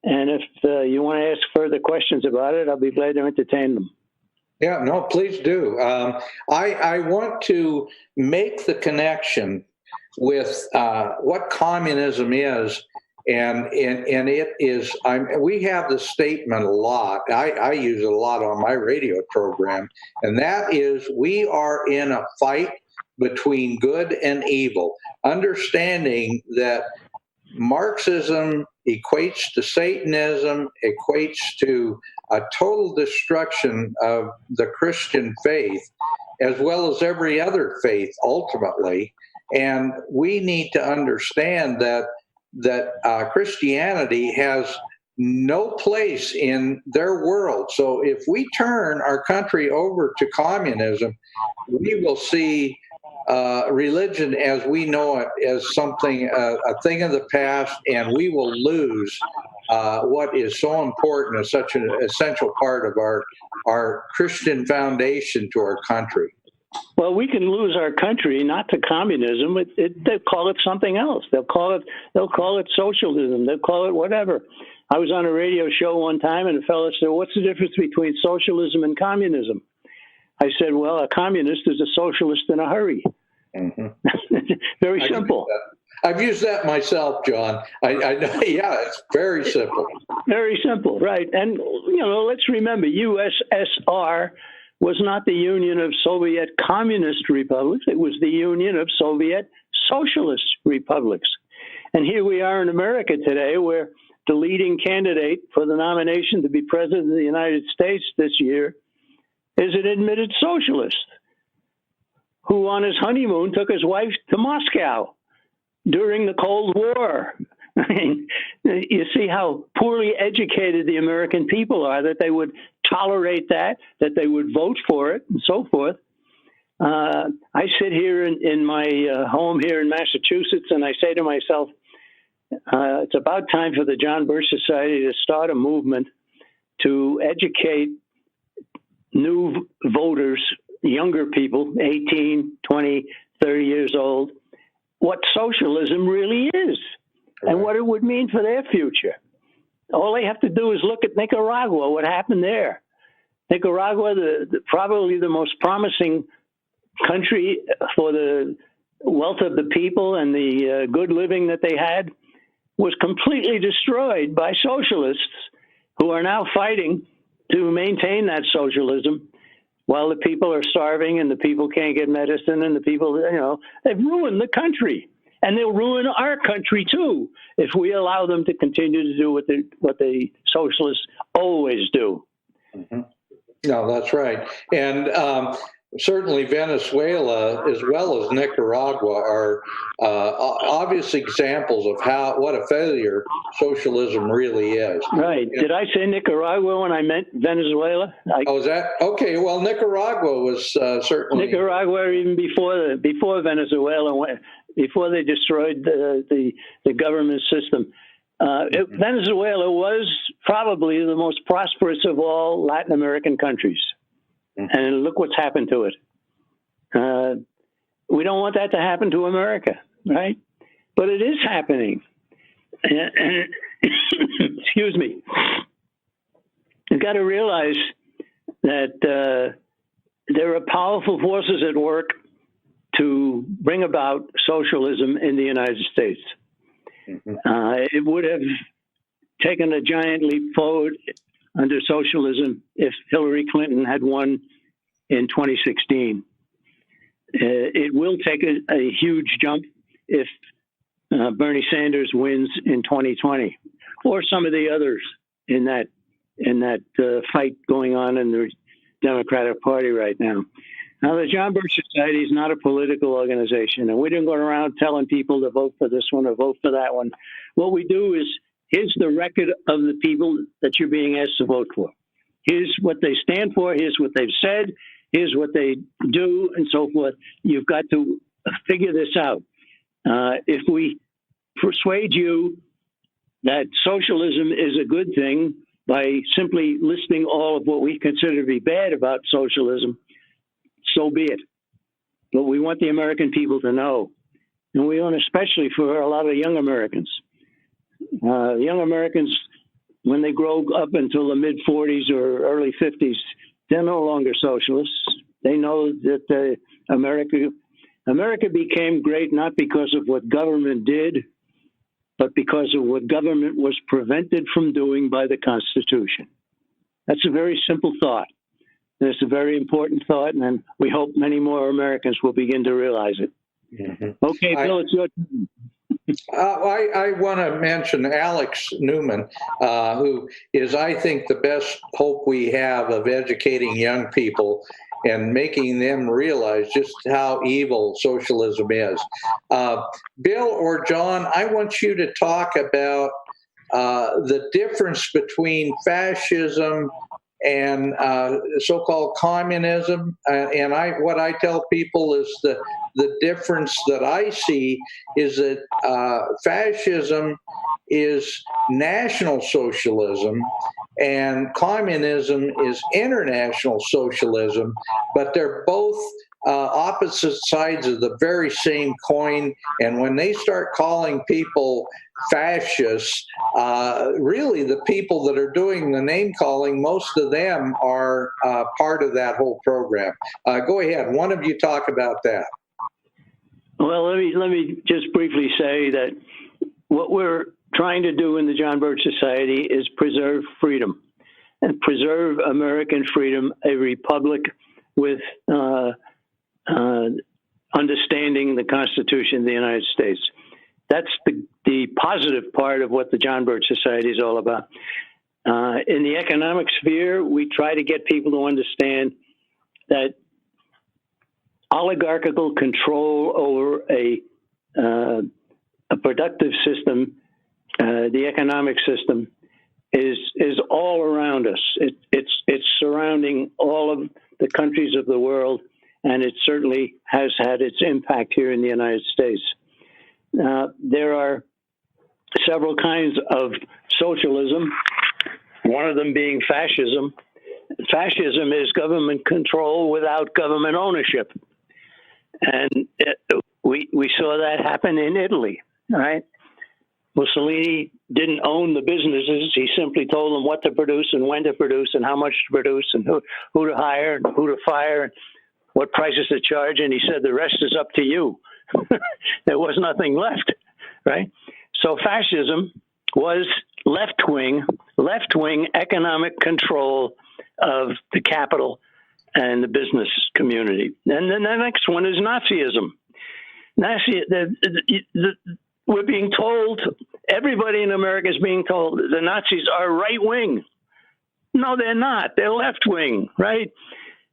And if you want to ask further questions about it, I'll be glad to entertain them. Yeah, no, please do. I want to make the connection with what communism is. And it is, we have the statement a lot. I use it a lot on my radio program, and that is we are in a fight between good and evil, understanding that Marxism equates to Satanism, equates to a total destruction of the Christian faith, as well as every other faith, ultimately. And we need to understand that Christianity has no place in their world. So if we turn our country over to communism, we will see religion as we know it as something, a thing of the past, and we will lose what is so important as such an essential part of our Christian foundation to our country. Well, we can lose our country, not to communism. They'll call it something else. They'll call it socialism. They'll call it whatever. I was on a radio show one time, and a fellow said, "What's the difference between socialism and communism?" I said, "Well, a communist is a socialist in a hurry." Mm-hmm. Very simple. I've used that myself, John. I know. Yeah, it's very simple. Very simple, right? And let's remember, USSR was not the Union of Soviet Communist Republics. It was the Union of Soviet Socialist Republics. And here we are in America today, where the leading candidate for the nomination to be president of the United States this year is an admitted socialist who on his honeymoon took his wife to Moscow during the Cold War. I mean, you see how poorly educated the American people are, that they would tolerate that they would vote for it, and so forth. I sit here in my home here in Massachusetts, and I say to myself, it's about time for the John Birch Society to start a movement to educate new voters, younger people, 18, 20, 30 years old, what socialism really is. And what it would mean for their future. All they have to do is look at Nicaragua, what happened there. Nicaragua, probably the most promising country for the wealth of the people and the good living that they had was completely destroyed by socialists who are now fighting to maintain that socialism while the people are starving and the people can't get medicine and the people, they've ruined the country. And they'll ruin our country, too, if we allow them to continue to do what the socialists always do. Mm-hmm. No, that's right. And certainly Venezuela, as well as Nicaragua, are obvious examples of what a failure socialism really is. Right. Did I say Nicaragua when I meant Venezuela? Is that? Okay, well, Nicaragua was certainly... Nicaragua, even before Venezuela, before they destroyed the government system. Venezuela was probably the most prosperous of all Latin American countries. And look what's happened to it. We don't want that to happen to America, right? But it is happening. And excuse me. You've got to realize that there are powerful forces at work to bring about socialism in the United States. It would have taken a giant leap forward under socialism if Hillary Clinton had won in 2016. It will take a huge jump if Bernie Sanders wins in 2020, or some of the others in that fight going on in the Democratic Party right now. Now, the John Birch Society is not a political organization, and we don't go around telling people to vote for this one or vote for that one. What we do is, here's the record of the people that you're being asked to vote for. Here's what they stand for. Here's what they've said. Here's what they do, and so forth. You've got to figure this out. If we persuade you that socialism is a good thing by simply listing all of what we consider to be bad about socialism, so be it. But we want the American people to know, and we want especially for a lot of young Americans. Young Americans, when they grow up until the mid-40s or early 50s, they're no longer socialists. They know that America became great not because of what government did, but because of what government was prevented from doing by the Constitution. That's a very simple thought. And it's a very important thought, and we hope many more Americans will begin to realize it. Mm-hmm. Okay, Bill, it's your turn. I want to mention Alex Newman, who is, I think, the best hope we have of educating young people and making them realize just how evil socialism is. Bill or John, I want you to talk about the difference between fascism and so-called communism. And what I tell people is the difference that I see is that fascism is national socialism and communism is international socialism, but they're both opposite sides of the very same coin. And when they start calling people fascists, really the people that are doing the name calling, most of them are part of that whole program. Go ahead. One of you talk about that. Well, let me just briefly say that what we're trying to do in the John Birch Society is preserve freedom and preserve American freedom, a republic with understanding the Constitution of the United States. That's the positive part of what the John Birch Society is all about. In the economic sphere, we try to get people to understand that oligarchical control over a productive system, the economic system, is all around us. It's surrounding all of the countries of the world, and it certainly has had its impact here in the United States. There are several kinds of socialism, one of them being fascism. Fascism is government control without government ownership. And we saw that happen in Italy, right? Mussolini didn't own the businesses. He simply told them what to produce and when to produce and how much to produce and who to hire and who to fire and what prices to charge. And he said, the rest is up to you. There was nothing left, right? So fascism was left-wing economic control of the capital and the business community. And then the next one is Nazism. We're being told, everybody in America is being told the Nazis are right-wing. No, they're not. They're left-wing, right?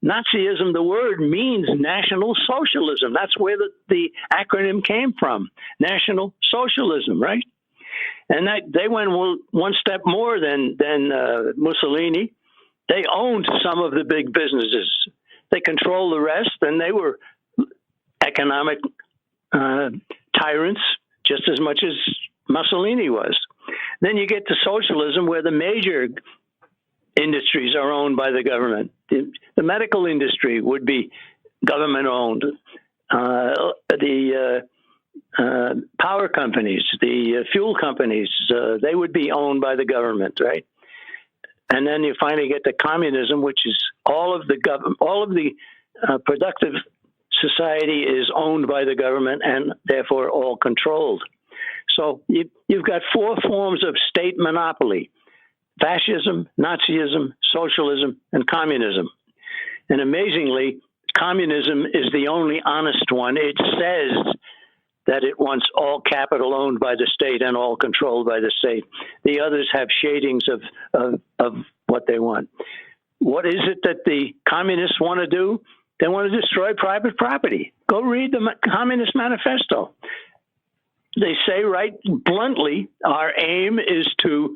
Nazism, the word means National Socialism. That's where the acronym came from, National Socialism, right? And they went one step more than Mussolini. They owned some of the big businesses. They controlled the rest, and they were economic tyrants just as much as Mussolini was. Then you get to socialism, where the major industries are owned by the government. The medical industry would be government-owned. The power companies, the fuel companies, they would be owned by the government, right? And then you finally get to communism, which is all of the productive society is owned by the government and therefore all controlled. So you've got four forms of state monopoly: fascism, Nazism, socialism, and communism. And amazingly, communism is the only honest one. It says that it wants all capital owned by the state and all controlled by the state. The others have shadings of what they want. What is it that the communists want to do? They want to destroy private property. Go read the Communist Manifesto. They say right bluntly, our aim is to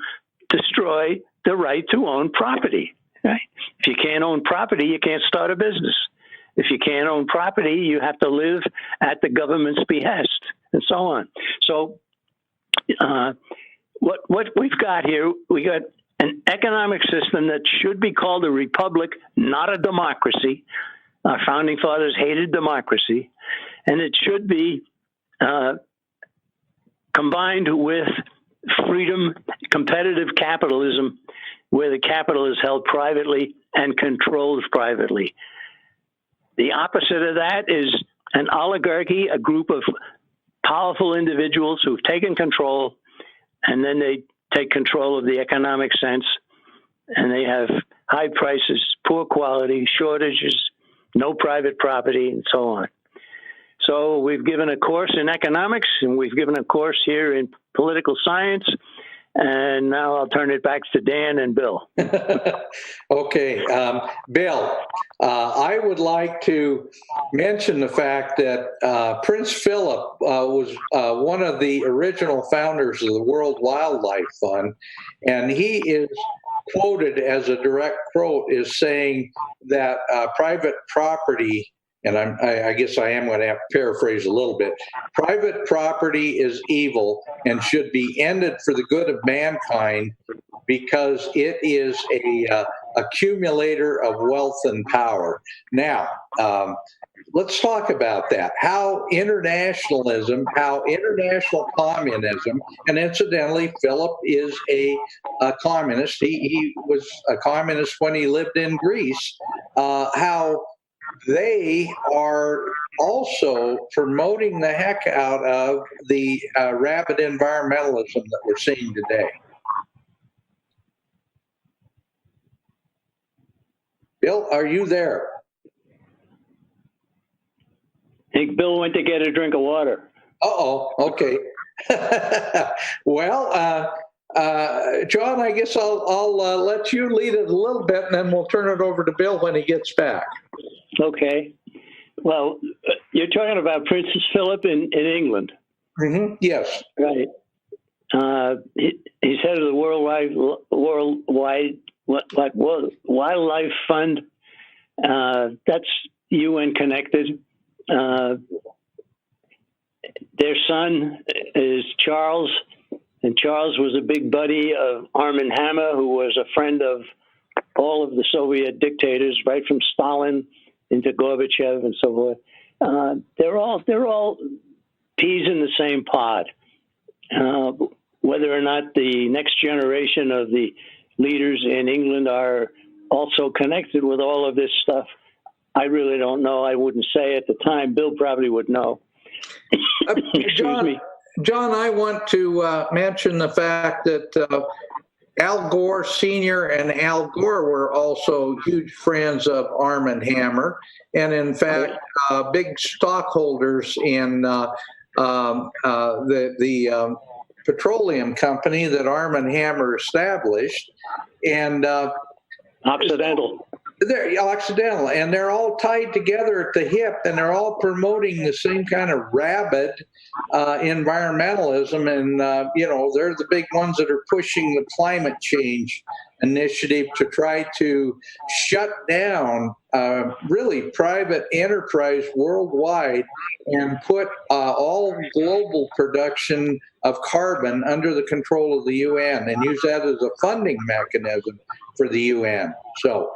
destroy the right to own property. Right? If you can't own property, you can't start a business. If you can't own property, you have to live at the government's behest, and so on. So what we've got here, we got an economic system that should be called a republic, not a democracy. Our founding fathers hated democracy, and it should be combined with freedom, competitive capitalism, where the capital is held privately and controlled privately. The opposite of that is an oligarchy, a group of powerful individuals who've taken control, and then they take control of the economic sense, and they have high prices, poor quality, shortages, no private property, and so on. So we've given a course in economics, and we've given a course here in political science, and now I'll turn it back to Dan and Bill. Okay. Bill, I would like to mention the fact that Prince Philip was one of the original founders of the World Wildlife Fund, and he is quoted as a direct quote as saying that private property, and I guess I am going to have to paraphrase a little bit, private property is evil and should be ended for the good of mankind because it is a accumulator of wealth and power. Now, let's talk about that. How internationalism, how international communism, and incidentally, Philip is a communist. He was a communist when he lived in Greece. How they are also promoting the heck out of the rabid environmentalism that we're seeing today. Bill, are you there? I think Bill went to get a drink of water. Uh-oh, okay. Well, John, I guess I'll let you lead it a little bit, and then we'll turn it over to Bill when he gets back. Okay. Well, you're talking about Princess Philip in England. Mm-hmm. Yes. Right. He's head of the Worldwide Wildlife Fund. That's UN connected. Their son is Charles, and Charles was a big buddy of Armin Hammer, who was a friend of all of the Soviet dictators, right from Stalin into Gorbachev and so forth. They're all peas in the same pod. Whether or not the next generation of the leaders in England are also connected with all of this stuff, I really don't know. I wouldn't say at the time. Bill probably would know. Excuse me. John, I want to mention the fact that Al Gore Sr. and Al Gore were also huge friends of Arm & Hammer, and in fact, big stockholders in the petroleum company that Arm & Hammer established. And Occidental. They're Occidental, and they're all tied together at the hip, and they're all promoting the same kind of rabid environmentalism. And, they're the big ones that are pushing the climate change initiative to try to shut down really private enterprise worldwide and put all global production of carbon under the control of the UN and use that as a funding mechanism for the UN. So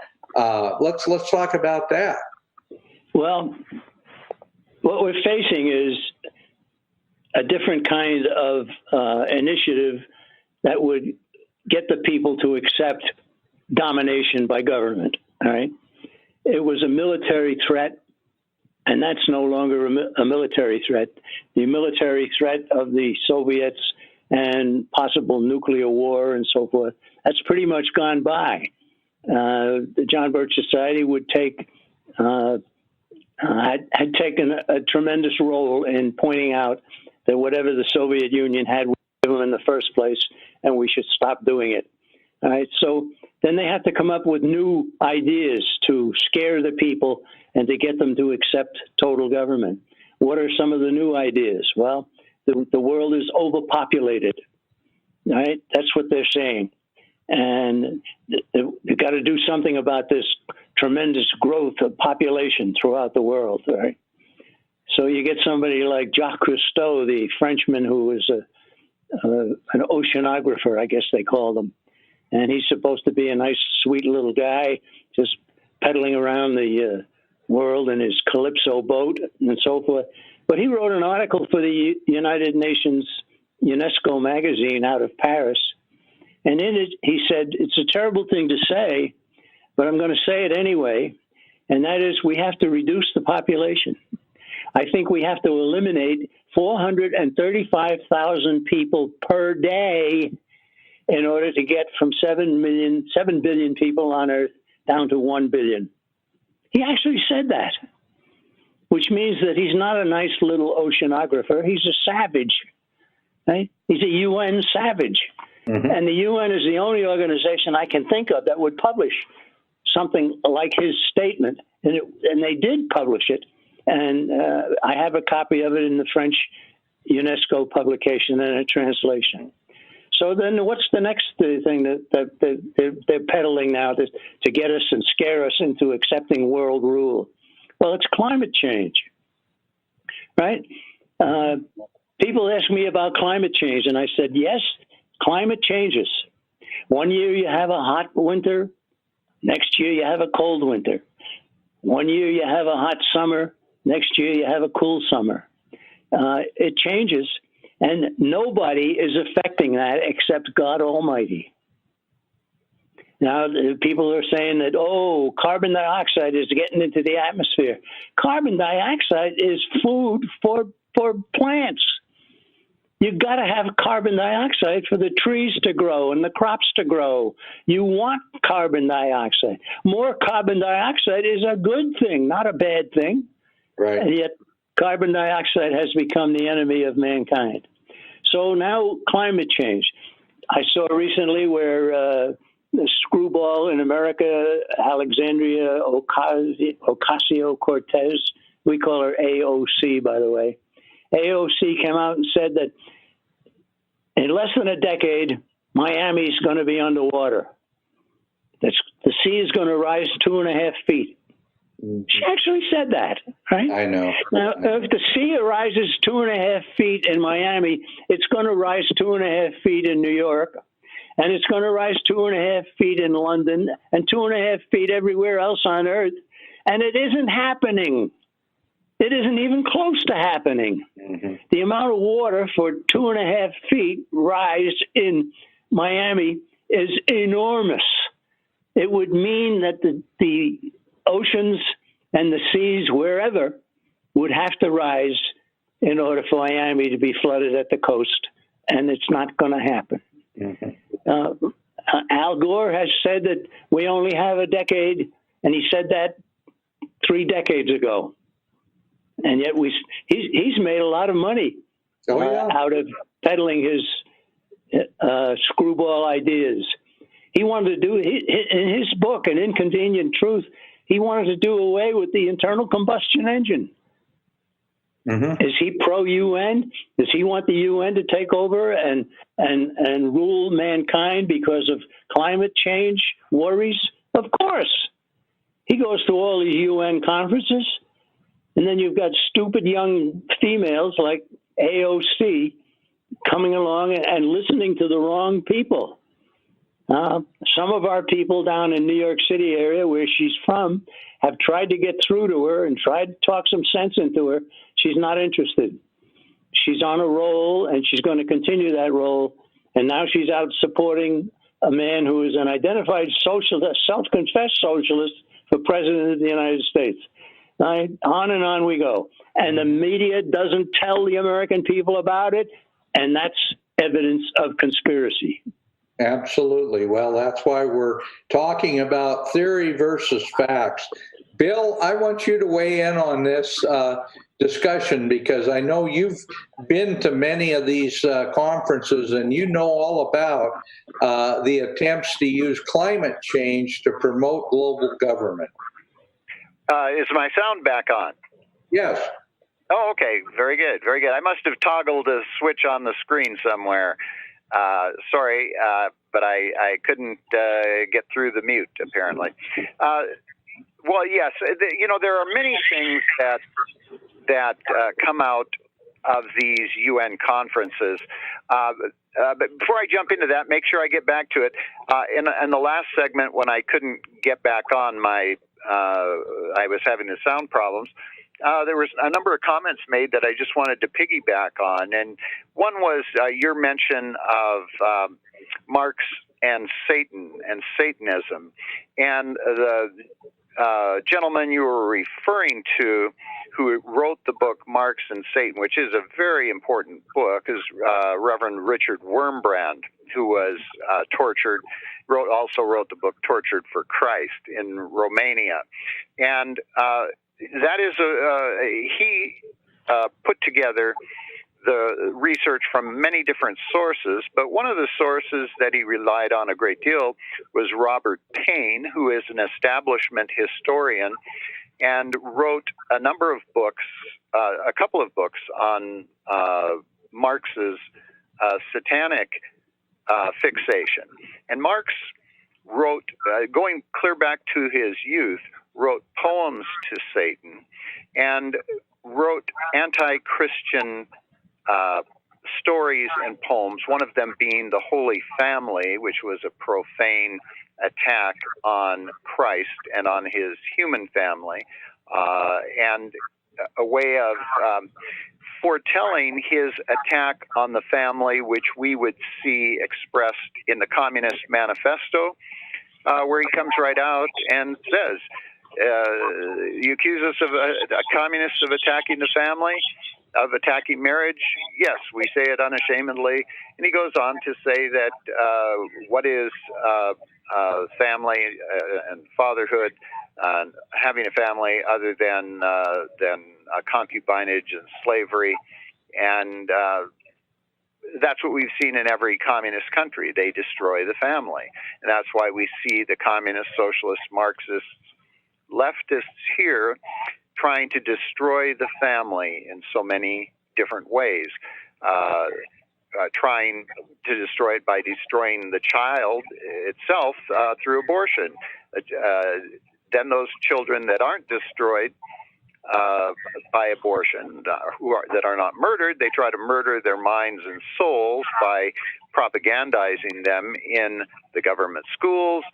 let's talk about that. Well, what we're facing is a different kind of initiative that would get the people to accept domination by government. All right, it was a military threat, and that's no longer a military threat. The military threat of the Soviets and possible nuclear war and so forth, that's pretty much gone by. The John Birch Society would take had taken a tremendous role in pointing out that whatever the Soviet Union had, we gave them in the first place, and we should stop doing it. All right. So then they have to come up with new ideas to scare the people and to get them to accept total government. What are some of the new ideas? Well, the world is overpopulated. Right. That's what they're saying. And you've got to do something about this tremendous growth of population throughout the world, right? So you get somebody like Jacques Cousteau, the Frenchman who was an oceanographer, I guess they called him. And he's supposed to be a nice, sweet little guy, just pedaling around the world in his Calypso boat and so forth. But he wrote an article for the United Nations UNESCO magazine out of Paris. And in it, he said, it's a terrible thing to say, but I'm going to say it anyway, and that is we have to reduce the population. I think we have to eliminate 435,000 people per day in order to get from 7 billion people on Earth down to 1 billion. He actually said that, which means that he's not a nice little oceanographer. He's a savage, right? He's a UN savage. Mm-hmm. And the UN is the only organization I can think of that would publish something like his statement. And they did publish it. And I have a copy of it in the French UNESCO publication and a translation. So then what's the next thing that they're peddling now to get us and scare us into accepting world rule? Well, it's climate change, right? People ask me about climate change, and I said, yes, climate changes. One year you have a hot winter. Next year you have a cold winter. One year you have a hot summer. Next year you have a cool summer. It changes, and nobody is affecting that except God Almighty. Now, people are saying that, carbon dioxide is getting into the atmosphere. Carbon dioxide is food for plants. You've got to have carbon dioxide for the trees to grow and the crops to grow. You want carbon dioxide. More carbon dioxide is a good thing, not a bad thing. Right. And yet carbon dioxide has become the enemy of mankind. So now climate change. I saw recently where the screwball in America, Alexandria Ocasio-Cortez, we call her AOC, by the way. AOC came out and said that in less than a decade, Miami's going to be underwater. The sea is going to rise 2.5 feet. She actually said that, right? I know. Now, if the sea rises 2.5 feet in Miami, it's going to rise 2.5 feet in New York, and it's going to rise 2.5 feet in London, and 2.5 feet everywhere else on Earth. And it isn't happening. It isn't even close to happening. Mm-hmm. The amount of water for 2.5 feet rise in Miami is enormous. It would mean that the oceans and the seas, wherever, would have to rise in order for Miami to be flooded at the coast, and it's not going to happen. Mm-hmm. Al Gore has said that we only have a decade, and he said that 3 decades ago. And yet he's made a lot of money out of peddling his screwball ideas. He wanted to do, in his book, An Inconvenient Truth, he wanted to do away with the internal combustion engine. Mm-hmm. Is he pro-UN? Does he want the UN to take over and rule mankind because of climate change worries? Of course. He goes to all these UN conferences, and then you've got stupid young females like AOC coming along and listening to the wrong people. Some of our people down in New York City area, where she's from, have tried to get through to her and tried to talk some sense into her. She's not interested. She's on a roll, and she's going to continue that role. And now she's out supporting a man who is an identified socialist, self-confessed socialist, for president of the United States. On and on we go. And the media doesn't tell the American people about it, and that's evidence of conspiracy. Absolutely. Well, that's why we're talking about theory versus facts. Bill, I want you to weigh in on this discussion, because I know you've been to many of these conferences, and you know all about the attempts to use climate change to promote global government. Is my sound back on? Yes. Oh, okay. Very good. Very good. I must have toggled a switch on the screen somewhere. Sorry, but I couldn't get through the mute, apparently. Well, yes, there are many things that come out of these UN conferences. But before I jump into that, make sure I get back to it. In the last segment, when I couldn't get back on, I was having the sound problems. There was a number of comments made that I just wanted to piggyback on, and one was your mention of Marx and Satan and Satanism, and the gentleman you were referring to who wrote the book Marx and Satan, which is a very important book, is Reverend Richard Wurmbrand, who was tortured, also wrote the book Tortured for Christ in Romania. And that is he put together the research from many different sources, but one of the sources that he relied on a great deal was Robert Payne, who is an establishment historian and wrote a number of books, a couple of books on Marx's satanic fixation. And Marx wrote, going clear back to his youth, wrote poems to Satan and wrote anti-Christian stories and poems, one of them being The Holy Family, which was a profane attack on Christ and on his human family, and a way of foretelling his attack on the family, which we would see expressed in the Communist Manifesto, where he comes right out and says, you accuse us of a communist of attacking the family, of attacking marriage? Yes, we say it unashamedly. And he goes on to say that what is family and fatherhood, having a family other than concubinage and slavery, and that's what we've seen in every communist country. They destroy the family, and that's why we see the communist, socialist, Marxists, leftists here trying to destroy the family in so many different ways, trying to destroy it by destroying the child itself through abortion. Then those children that aren't destroyed by abortion, that are not murdered, they try to murder their minds and souls by propagandizing them in the government schools,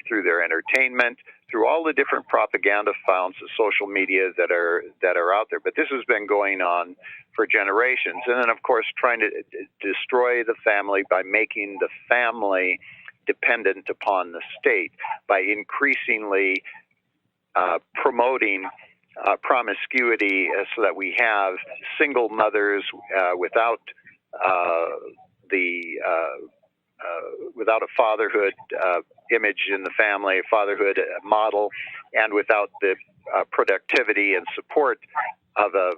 through their entertainment, through all the different propaganda founts of social media that are out there. But this has been going on for generations. And then, of course, trying to destroy the family by making the family dependent upon the state, by increasingly promoting promiscuity, so that we have single mothers without without a fatherhood image in the family, fatherhood model, and without the productivity and support of a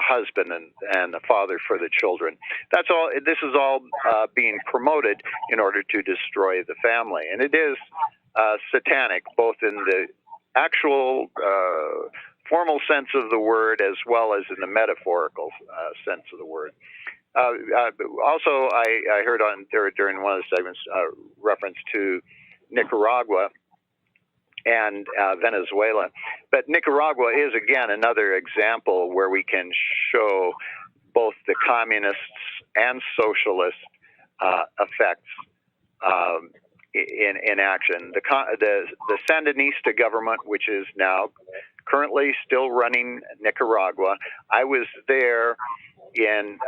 husband and a father for the children. That's all. This is all being promoted in order to destroy the family, and it is satanic, both in the actual formal sense of the word as well as in the metaphorical sense of the word. Also, I heard on there during one of the segments reference to Nicaragua and Venezuela. But Nicaragua is, again, another example where we can show both the communists and socialist effects in action. The Sandinista government, which is now currently still running Nicaragua, I was there in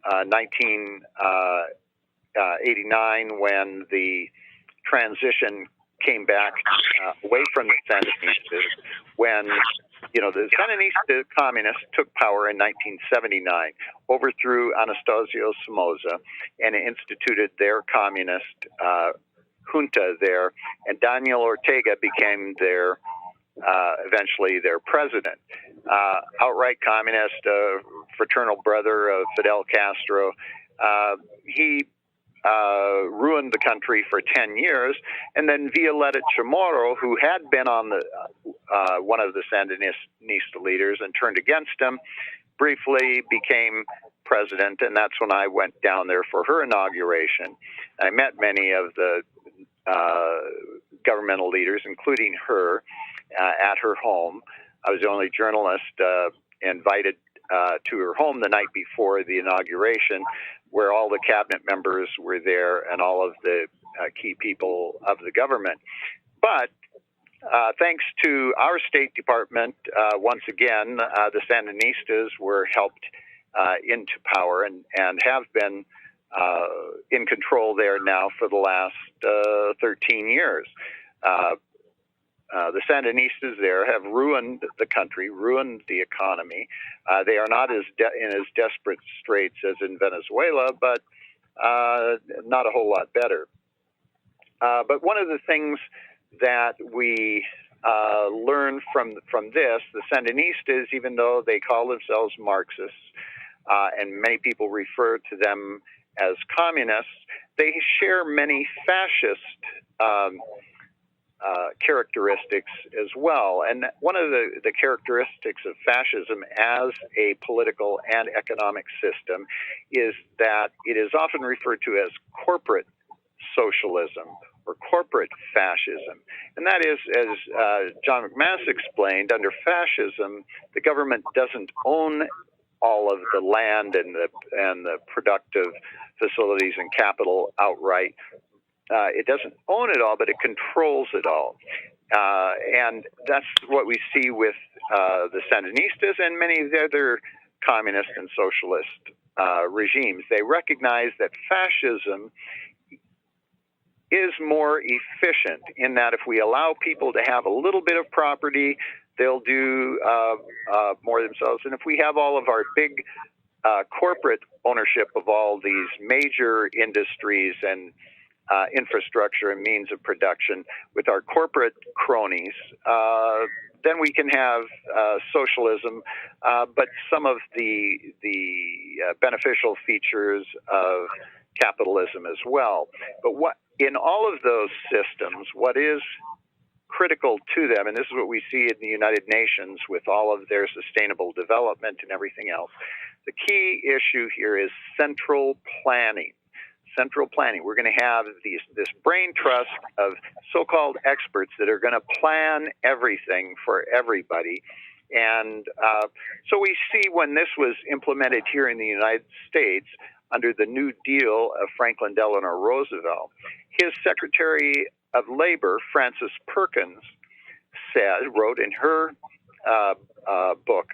1989 when the transition came back away from the Sandinistas, when the Sandinista communists took power in 1979, overthrew Anastasio Somoza, and instituted their communist junta there, and Daniel Ortega became their eventually their president. Outright communist, fraternal brother of Fidel Castro. He ruined the country for 10 years, and then Violeta Chamorro, who had been on the one of the Sandinista leaders and turned against him, briefly became president, and that's when I went down there for her inauguration. I met many of the governmental leaders, including her, at her home. I was the only journalist invited to her home the night before the inauguration, where all the cabinet members were there and all of the key people of the government. But thanks to our State Department, once again, the Sandinistas were helped into power and have been in control there now for the last 13 years. The Sandinistas there have ruined the country, ruined the economy. They are not in as desperate straits as in Venezuela, but not a whole lot better. But one of the things that we learn from this, the Sandinistas, even though they call themselves Marxists, and many people refer to them as communists, they share many fascist characteristics as well. And one of the characteristics of fascism as a political and economic system is that it is often referred to as corporate socialism or corporate fascism. And that is, as John McManus explained, under fascism, the government doesn't own all of the land and the productive facilities and capital outright. It doesn't own it all, but it controls it all. And that's what we see with the Sandinistas and many of the other communist and socialist regimes. They recognize that fascism is more efficient in that if we allow people to have a little bit of property, they'll do more themselves. And if we have all of our big corporate ownership of all these major industries and infrastructure and means of production with our corporate cronies, then we can have socialism, but some of the beneficial features of capitalism as well. But what in all of those systems, what is critical to them, and this is what we see in the United Nations with all of their sustainable development and everything else, the key issue here is central planning. Central planning. We're going to have this brain trust of so-called experts that are going to plan everything for everybody. And so we see when this was implemented here in the United States under the New Deal of Franklin Delano Roosevelt, his Secretary of Labor, Frances Perkins, wrote in her book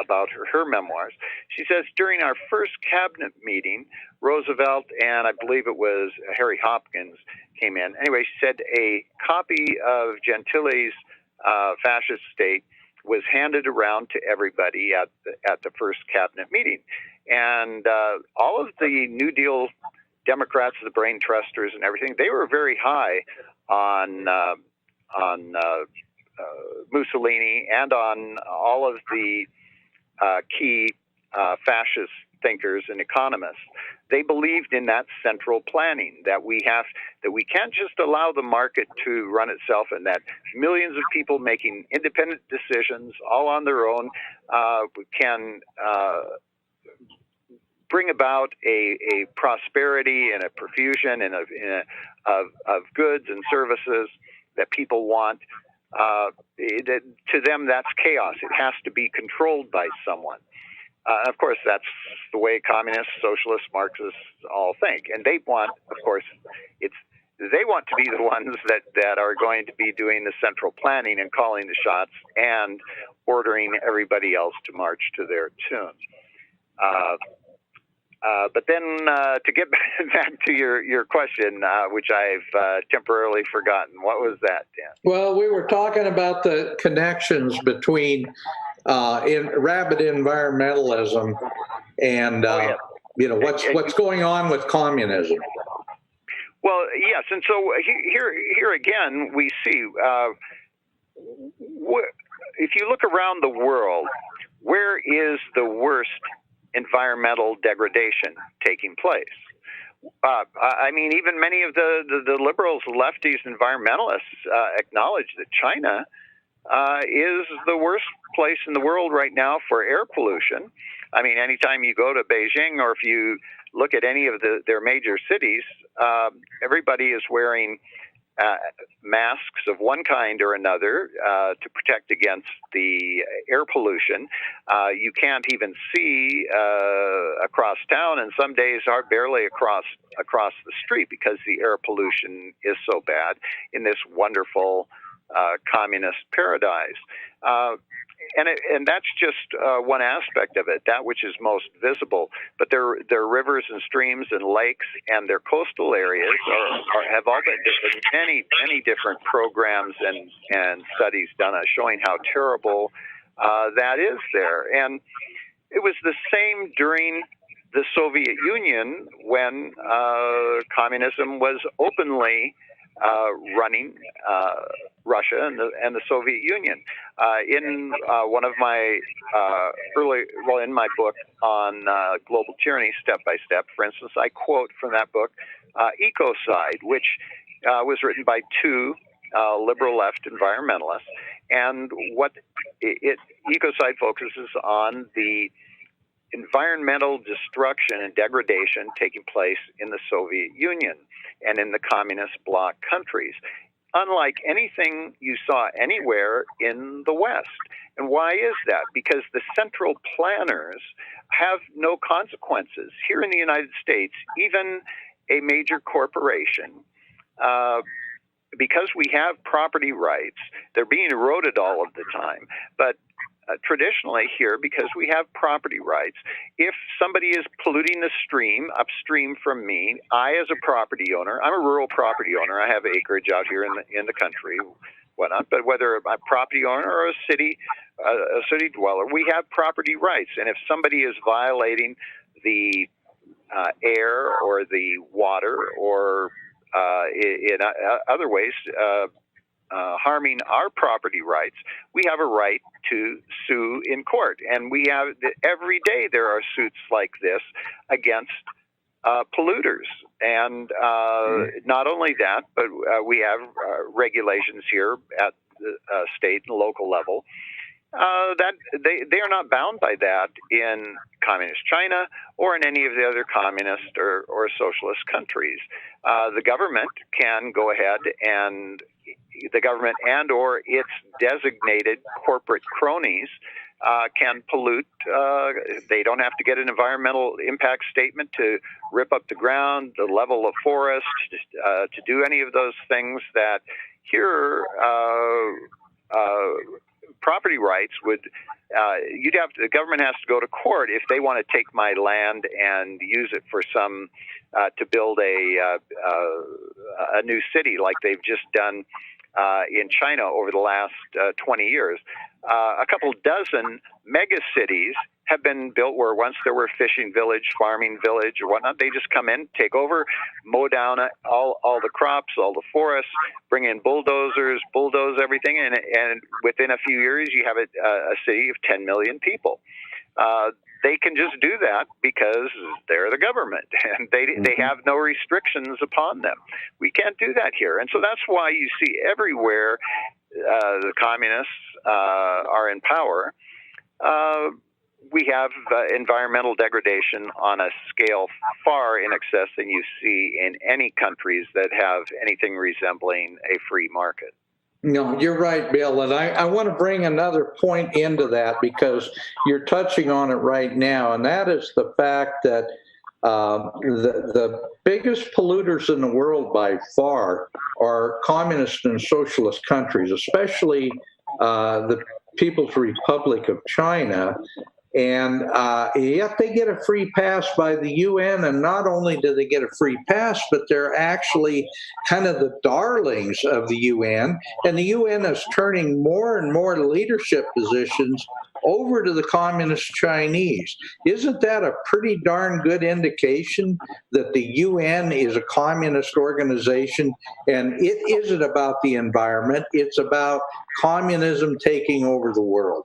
about her memoirs. She says, during our first cabinet meeting, Roosevelt and I believe it was Harry Hopkins came in. Anyway, she said a copy of Gentile's fascist state was handed around to everybody at the first cabinet meeting, and all of the New Deal Democrats, the brain trusters, and everything, they were very high on Mussolini and on all of the key fascist thinkers and economists. They believed in that central planning, that we can't just allow the market to run itself, and that millions of people making independent decisions all on their own can bring about a prosperity and a profusion and of goods and services that people want. To them, that's chaos. It has to be controlled by someone. Of course, that's the way communists, socialists, Marxists all think. And they want, of course, they want to be the ones that are going to be doing the central planning and calling the shots and ordering everybody else to march to their tune. But then to get back to your question, which I've temporarily forgotten, what was that, Dan? Well, we were talking about the connections between rabid environmentalism and what's going on with communism. Well, yes, and so here again we see if you look around the world, where is the worst environmental degradation taking place? I mean, even many of the liberals, lefties, environmentalists acknowledge that China is the worst place in the world right now for air pollution. I mean, anytime you go to Beijing, or if you look at any of their major cities, everybody is wearing masks of one kind or another to protect against the air pollution. You can't even see across town, and some days are barely across the street because the air pollution is so bad in this wonderful communist paradise. And that's just one aspect of it, that which is most visible. But their rivers and streams and lakes and their coastal areas have all been many different programs and studies done showing how terrible that is there. And it was the same during the Soviet Union when communism was openly running Russia and the Soviet Union. In one of my in my book on global tyranny, step by step, for instance, I quote from that book Ecocide, which was written by two liberal left environmentalists, and what Ecocide focuses on the environmental destruction and degradation taking place in the Soviet Union and in the communist bloc countries, unlike anything you saw anywhere in the West. And why is that? Because the central planners have no consequences. Here in the United States, even a major corporation, because we have property rights, they're being eroded all of the time. But traditionally here, because we have property rights, if somebody is polluting the stream upstream from me, I as a property owner, I'm a rural property owner, I have acreage out here in the country, whatnot, but whether I'm a property owner or a city dweller, we have property rights. And if somebody is violating the air or the water or in other ways harming our property rights, we have a right to sue in court. And we have, every day there are suits like this against polluters. And not only that, but we have regulations here at the state and local level that they are not bound by that in communist China or in any of the other communist or socialist countries. The government can go ahead and the government and or its designated corporate cronies can pollute. They don't have to get an environmental impact statement to rip up the ground, the level of forest, to do any of those things that here property rights would, the government has to go to court if they want to take my land and use it for some, to build a new city like they've just done in China over the last 20 years. A couple dozen mega cities have been built where once there were fishing village, farming village, or whatnot. They just come in, take over, mow down all the crops, all the forests, bring in bulldozers, bulldoze everything, and within a few years you have a city of 10 million people. They can just do that because they're the government, and they have no restrictions upon them. We can't do that here, and so that's why you see everywhere the communists are in power. We have environmental degradation on a scale far in excess than you see in any countries that have anything resembling a free market. No, you're right, Bill. And I want to bring another point into that because you're touching on it right now. And that is the fact that the biggest polluters in the world by far are communist and socialist countries, especially the People's Republic of China. And yet they get a free pass by the UN, and not only do they get a free pass, but they're actually kind of the darlings of the UN, and the UN is turning more and more leadership positions over to the communist Chinese. Isn't that a pretty darn good indication that the UN is a communist organization, and it isn't about the environment, it's about communism taking over the world?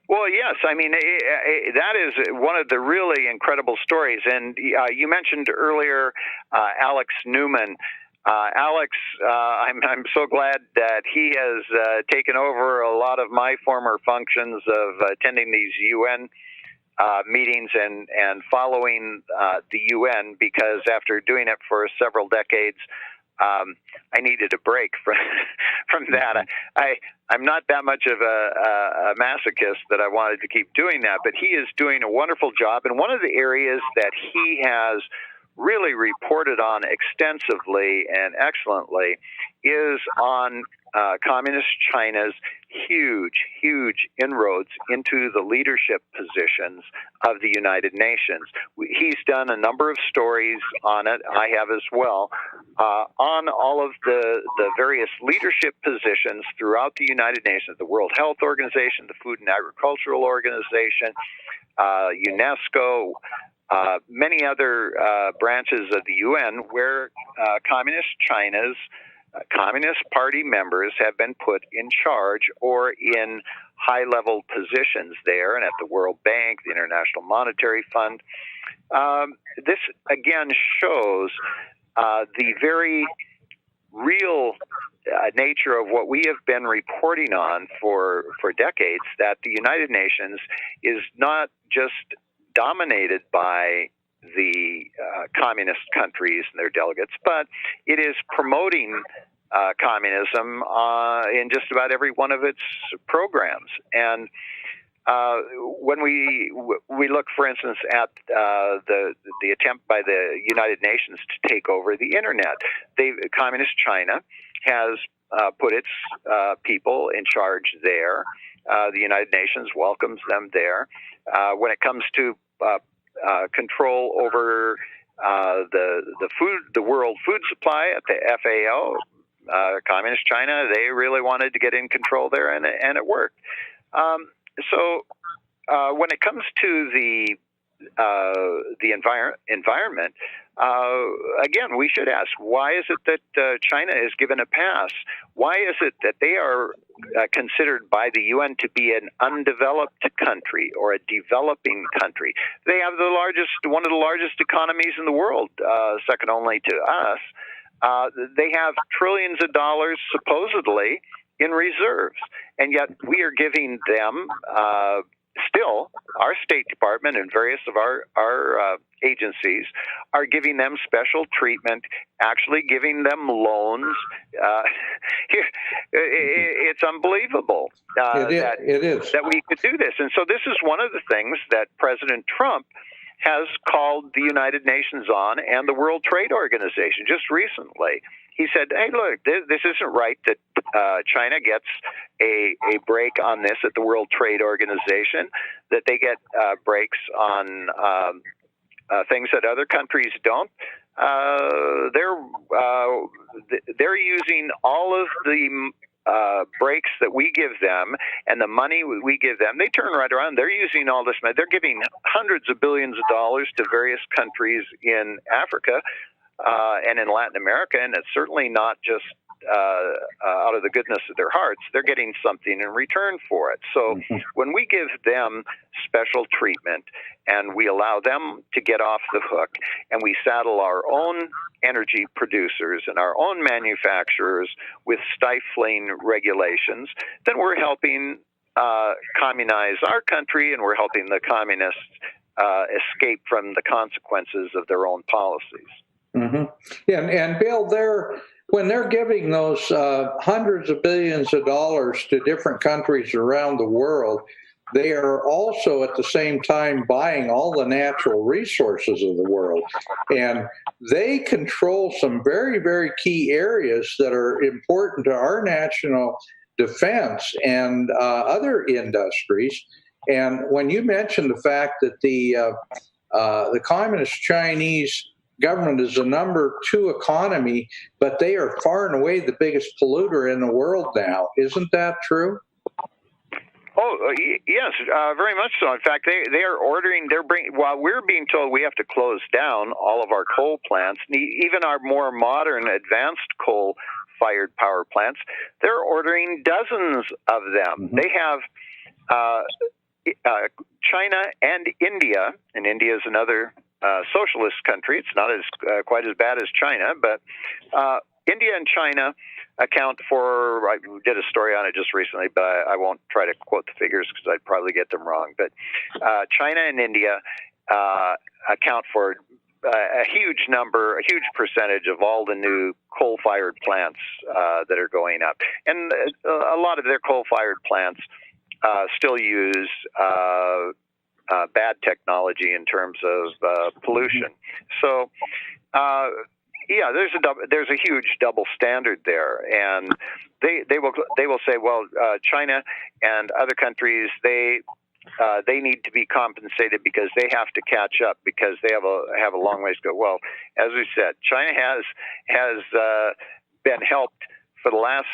Well, yes. I mean, that is one of the really incredible stories. And you mentioned earlier Alex Newman. Alex, I'm so glad that he has taken over a lot of my former functions of attending these UN meetings and following the UN, because after doing it for several decades, I needed a break from that. I'm not that much of a masochist that I wanted to keep doing that, but he is doing a wonderful job. And one of the areas that he has really reported on extensively and excellently is on communist China's huge inroads into the leadership positions of the United Nations. He's done a number of stories on it. I have as well, on all of the various leadership positions throughout the United Nations, the World Health Organization, the Food and Agricultural Organization, UNESCO, many other branches of the UN where communist China's Communist Party members have been put in charge or in high-level positions there, and at the World Bank, the International Monetary Fund. This, again, shows the very real nature of what we have been reporting on for decades, that the United Nations is not just dominated by the communist countries and their delegates, but it is promoting communism in just about every one of its programs. And when we look, for instance, at the attempt by the United Nations to take over the internet, communist China has put its people in charge there. The United Nations welcomes them there. When it comes to control over the world food supply at the FAO, communist China, they really wanted to get in control there, and it worked. So when it comes to the environment, again, we should ask, why is it that China is given a pass? Why is it that they are considered by the UN to be an undeveloped country or a developing country? They have one of the largest economies in the world, second only to us. They have trillions of dollars, supposedly, in reserves, and yet we are giving them still, our State Department and various of our agencies are giving them special treatment, actually giving them loans. It's unbelievable it is that we could do this. And so this is one of the things that President Trump has called the United Nations on, and the World Trade Organization just recently. He said, hey, look, this isn't right that China gets a break on this at the World Trade Organization, that they get breaks on things that other countries don't. they're using all of the breaks that we give them and the money we give them. They turn right around. They're using all this money. They're giving hundreds of billions of dollars to various countries in Africa and in Latin America, and it's certainly not just out of the goodness of their hearts. They're getting something in return for it. So when we give them special treatment and we allow them to get off the hook, and we saddle our own energy producers and our own manufacturers with stifling regulations, then we're helping communize our country, and we're helping the communists escape from the consequences of their own policies. Mm-hmm. Yeah, and Bill, when they're giving those hundreds of billions of dollars to different countries around the world, they are also at the same time buying all the natural resources of the world. And they control some very, very key areas that are important to our national defense and other industries. And when you mentioned the fact that the Communist Chinese government is the number 2 economy, but they are far and away the biggest polluter in the world now. Isn't that true? Oh, yes, very much so. In fact, they are ordering, while we're being told we have to close down all of our coal plants, even our more modern, advanced coal-fired power plants, they're ordering dozens of them. They have China and India is another socialist country. It's not quite as bad as China, but India and China account for, I did a story on it just recently, but I won't try to quote the figures because I'd probably get them wrong. But China and India account for a huge percentage of all the new coal-fired plants that are going up. And a lot of their coal-fired plants still use bad technology in terms of pollution. So, yeah, there's a huge double standard there, and they will say, well, China and other countries they need to be compensated because they have to catch up because they have a long ways to go. Well, as we said, China has been helped for the last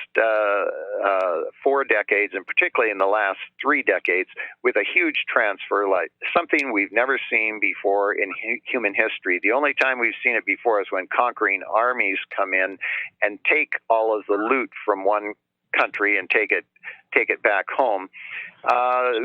4 decades, and particularly in the last 3 decades, with a huge transfer, like something we've never seen before in human history. The only time we've seen it before is when conquering armies come in and take all of the loot from one country and take it back home.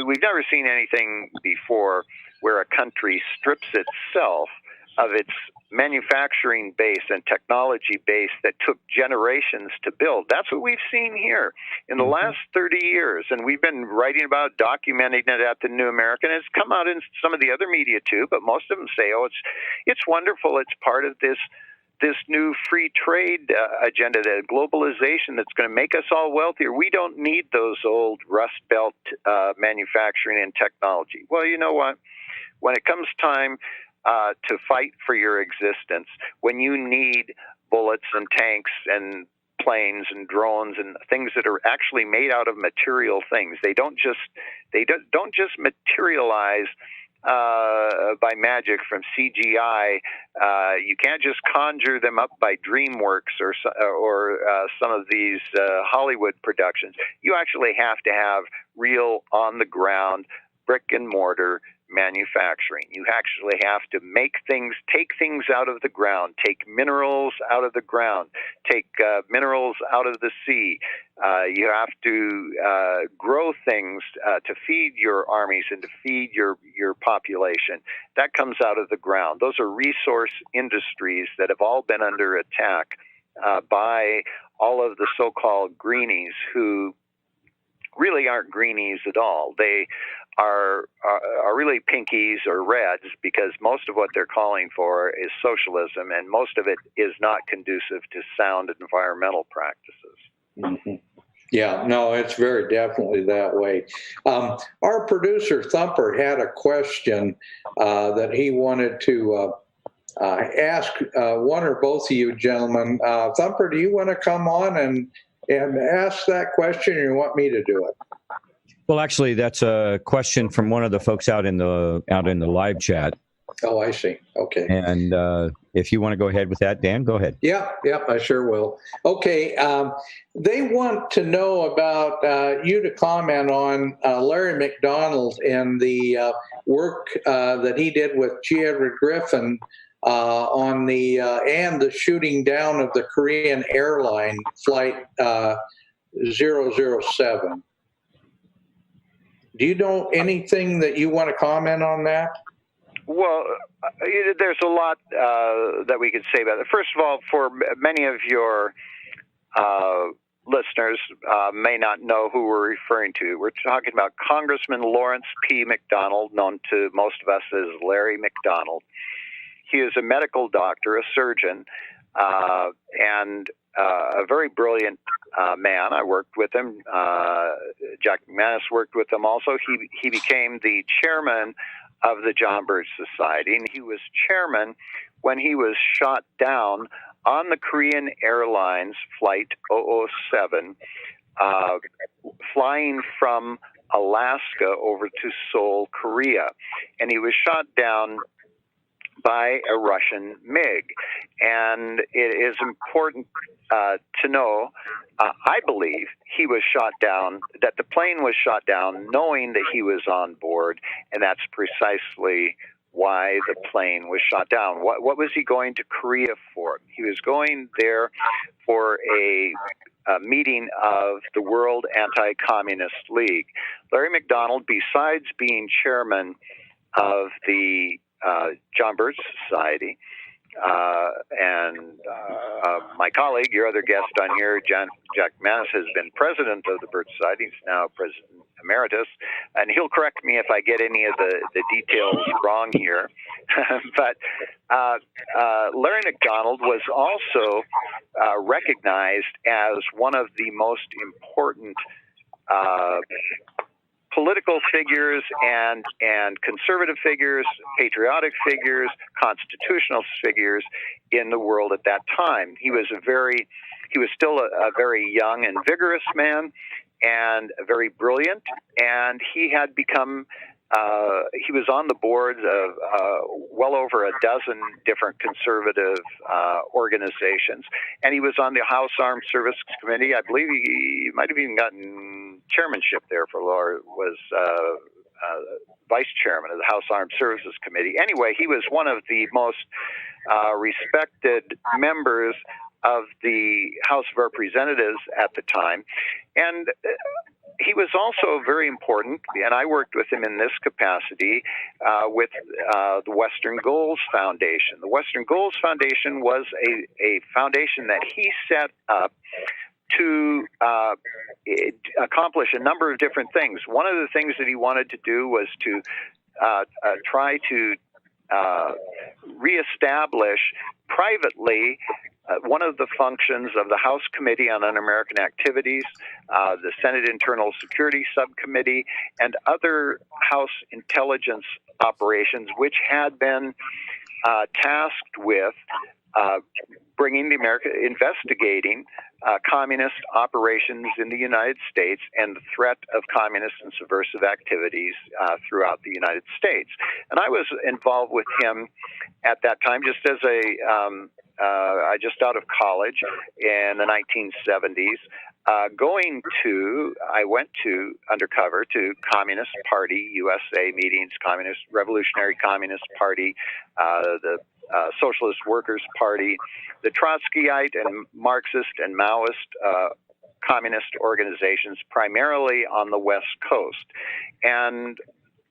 We've never seen anything before where a country strips itself of its manufacturing base and technology base that took generations to build. That's what we've seen here in the last 30 years. And we've been writing about, documenting it at the New American. It's come out in some of the other media too, but most of them say, oh, it's wonderful. It's part of this new free trade agenda, the globalization that's going to make us all wealthier. We don't need those old Rust Belt manufacturing and technology. Well, you know what? When it comes time to fight for your existence, when you need bullets and tanks and planes and drones and things that are actually made out of material things, they don't just materialize by magic from CGI. You can't just conjure them up by DreamWorks or some of these Hollywood productions. You actually have to have real on-the-ground, brick-and-mortar manufacturing. You actually have to take things out of the ground, take minerals out of the ground, take minerals out of the sea. You have to grow things to feed your armies and to feed your population. That comes out of the ground. Those are resource industries that have all been under attack by all of the so-called greenies who really aren't greenies at all. They are really pinkies or reds, because most of what they're calling for is socialism, and most of it is not conducive to sound environmental practices. Mm-hmm. Yeah, no, it's very definitely that way. Our producer, Thumper, had a question that he wanted to ask one or both of you gentlemen. Thumper, do you want to come on and ask that question, or you want me to do it? Well, actually, that's a question from one of the folks out in the live chat. Oh, I see. Okay. And if you want to go ahead with that, Dan, go ahead. Yeah, I sure will. Okay. They want to know about you to comment on Larry McDonald and the work that he did with G. Edward Griffin on the and the shooting down of the Korean airline flight 007. Do you know anything that you want to comment on that? Well, there's a lot that we could say about it. First of all, for many of your listeners may not know who we're referring to. We're talking about Congressman Lawrence P. McDonald, known to most of us as Larry McDonald. He is a medical doctor, a surgeon, and a very brilliant man. I worked with him. Jack McManus worked with him also. He became the chairman of the John Birch Society, and he was chairman when he was shot down on the Korean Airlines Flight 007, flying from Alaska over to Seoul, Korea. And he was shot down by a Russian MiG. And it is important to know, I believe he was shot down, that the plane was shot down knowing that he was on board, and that's precisely why the plane was shot down. What was he going to Korea for? He was going there for a meeting of the World Anti-Communist League. Larry McDonald, besides being chairman of the John Birch Society, and my colleague, your other guest on here, Jack Manis, has been president of the Birch Society. He's now president emeritus, and he'll correct me if I get any of the details wrong here. But Larry McDonald was also recognized as one of the most important political figures and conservative figures, patriotic figures, constitutional figures in the world at that time. He was still a very young and vigorous man, and very brilliant, and he had become he was on the board of well over a dozen different conservative organizations, and he was on the House Armed Services Committee. I believe he might have even gotten chairmanship there for was vice chairman of the House Armed Services Committee. Anyway, he was one of the most respected members of the House of Representatives at the time, and he was also very important, and I worked with him in this capacity with the Western Goals Foundation. The Western Goals Foundation was a foundation that he set up to accomplish a number of different things. One of the things that he wanted to do was to try to reestablish privately one of the functions of the House Committee on Un-American Activities, the Senate Internal Security Subcommittee, and other House intelligence operations, which had been tasked with investigating communist operations in the United States and the threat of communist and subversive activities throughout the United States. And I was involved with him at that time, just as just out of college in the 1970s. I went to undercover to Communist Party USA meetings, Revolutionary Communist Party, the Socialist Workers' Party, the Trotskyite and Marxist and Maoist communist organizations, primarily on the West Coast. And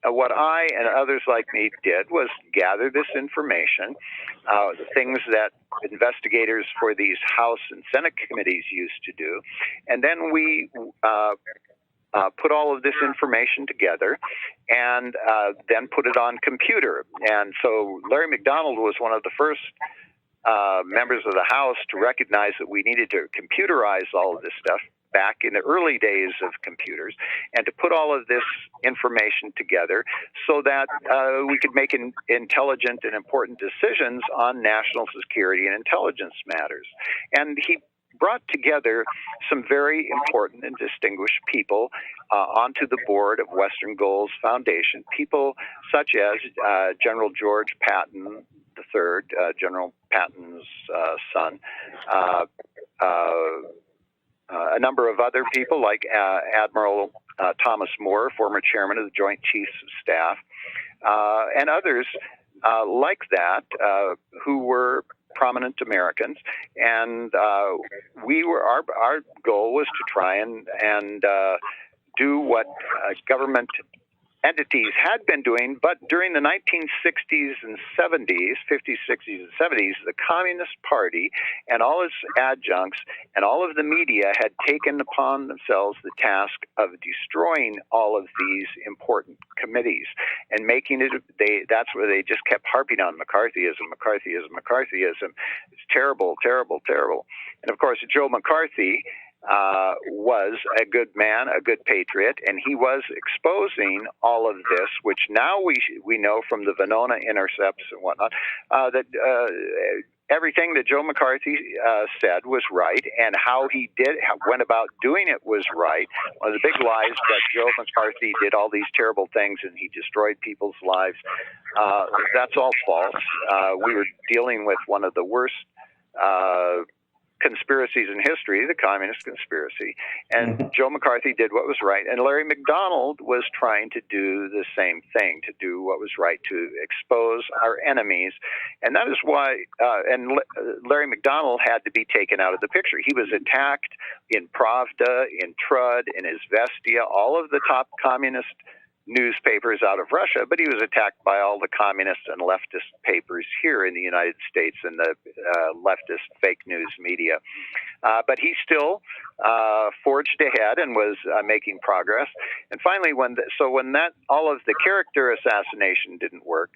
what I and others like me did was gather this information, the things that investigators for these House and Senate committees used to do, and then we put all of this information together and then put it on computer. And so Larry McDonald was one of the first members of the House to recognize that we needed to computerize all of this stuff back in the early days of computers, and to put all of this information together so that we could make intelligent and important decisions on national security and intelligence matters. And he brought together some very important and distinguished people onto the board of Western Goals Foundation, people such as General George Patton III, General Patton's son, a number of other people like Admiral Thomas Moore, former chairman of the Joint Chiefs of Staff, and others like that who were prominent Americans. And our goal was to try and do what government entities had been doing, but during the 1960s and 70s, 50s, 60s, and 70s, the Communist Party and all its adjuncts and all of the media had taken upon themselves the task of destroying all of these important committees and making it, that's where they just kept harping on McCarthyism. It's terrible, terrible, terrible. And of course, Joe McCarthy was a good man, a good patriot, and he was exposing all of this, which now we know from the Venona intercepts and whatnot, that everything that Joe McCarthy said was right, and how he went about doing it was right. One of the big lies that Joe McCarthy did all these terrible things and he destroyed people's lives, that's all false. We were dealing with one of the worst conspiracies in history, the communist conspiracy, and Joe McCarthy did what was right, and Larry McDonald was trying to do the same thing, to do what was right, to expose our enemies, and that is why Larry McDonald had to be taken out of the picture. He was attacked in Pravda, in Trud, in Izvestia, all of the top communist newspapers out of Russia, but he was attacked by all the communist and leftist papers here in the United States and the leftist fake news media. But he still forged ahead and was making progress. And finally, when all of the character assassination didn't work,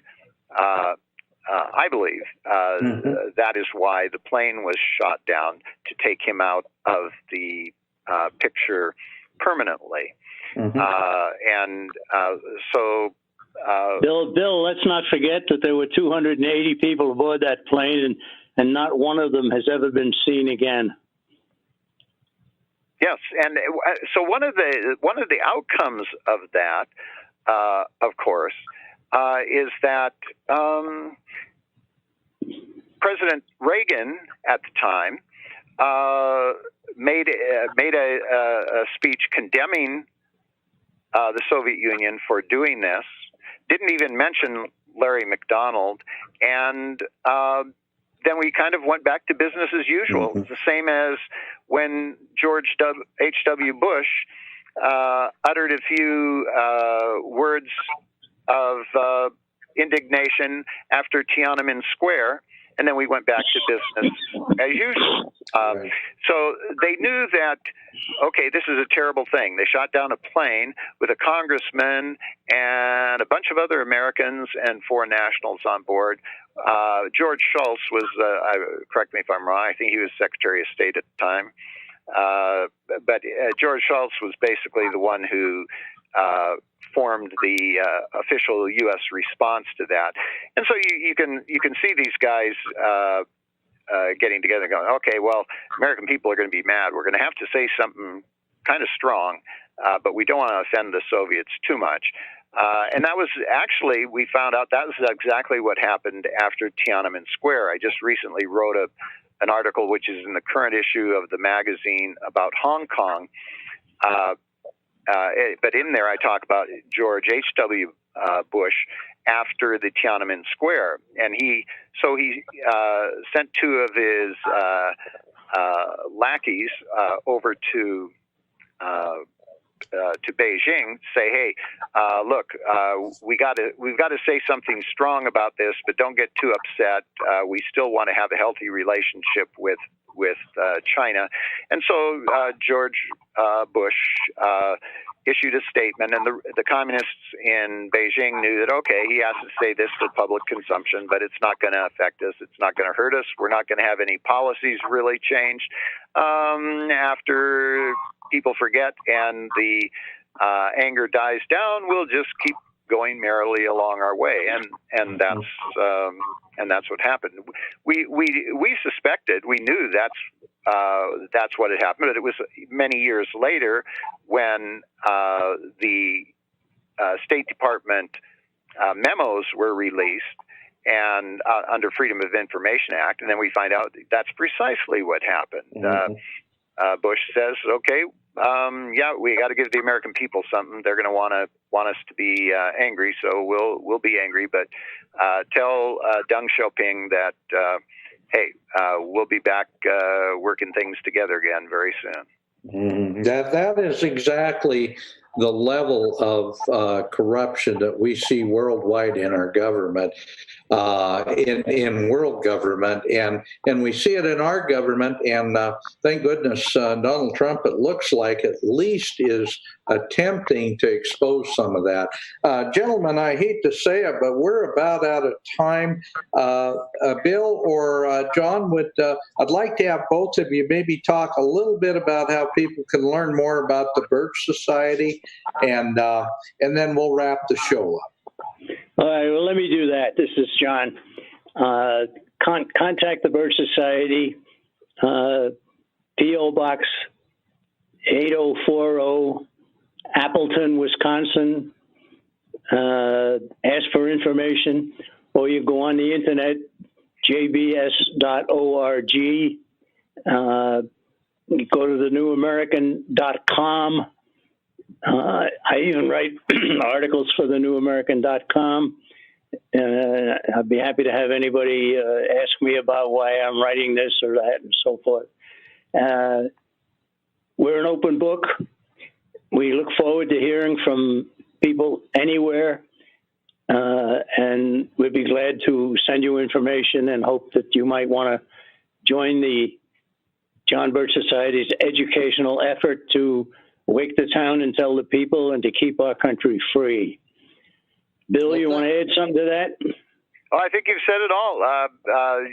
I believe that is why the plane was shot down, to take him out of the picture permanently. Bill, let's not forget that there were 280 people aboard that plane, and not one of them has ever been seen again. Yes, and so one of the outcomes of that, of course, is that President Reagan at the time made a speech condemning the Soviet Union for doing this, didn't even mention Larry McDonald, and then we kind of went back to business as usual. It's the same as when George H.W. Bush uttered a few words of indignation after Tiananmen Square, and then we went back to business as usual. So they knew that, okay, this is a terrible thing. They shot down a plane with a congressman and a bunch of other Americans and foreign nationals on board. George Shultz was, correct me if I'm wrong, I think he was Secretary of State at the time. But George Shultz was basically the one who formed the official U.S. response to that, and so you can see these guys getting together, and going, okay, well, American people are going to be mad. We're going to have to say something kind of strong, but we don't want to offend the Soviets too much. And that was actually, we found out that was exactly what happened after Tiananmen Square. I just recently wrote an article which is in the current issue of the magazine about Hong Kong. But in there, I talk about George H.W. Bush after the Tiananmen Square, and he sent two of his lackeys over to Beijing, say, hey, look, we've got to say something strong about this, but don't get too upset. We still want to have a healthy relationship with China. And so George Bush issued a statement, and the communists in Beijing knew that, okay, he has to say this for public consumption, but it's not going to affect us. It's not going to hurt us. We're not going to have any policies really changed. After people forget and the anger dies down, we'll just keep going merrily along our way, and that's what happened. We suspected, we knew that's what had happened. But it was many years later when the State Department memos were released and under Freedom of Information Act, and then we find out that's precisely what happened. Bush says, "Okay, yeah, we got to give the American people something. They're going to want us to be angry, so we'll be angry. But tell Deng Xiaoping that, hey, we'll be back working things together again very soon." That is exactly the level of corruption that we see worldwide in our government, in world government, and we see it in our government. And thank goodness Donald Trump, it looks like, at least is attempting to expose some of that. Gentlemen, I hate to say it, but we're about out of time. Bill or John, I'd like to have both of you maybe talk a little bit about how people can learn more about the Birch Society, and then we'll wrap the show up. All right, well, let me do that. This is John. Contact the Birch Society, P.O. Box 8040, Appleton, Wisconsin. Ask for information, or you go on the internet, jbs.org. You go to thenewamerican.com. I even write articles for thenewamerican.com. I'd be happy to have anybody ask me about why I'm writing this or that and so forth. We're an open book. We look forward to hearing from people anywhere, and we'd be glad to send you information and hope that you might want to join the John Birch Society's educational effort to wake the town and tell the people and to keep our country free. Bill, you want to add something to that? Oh, I think you've said it all.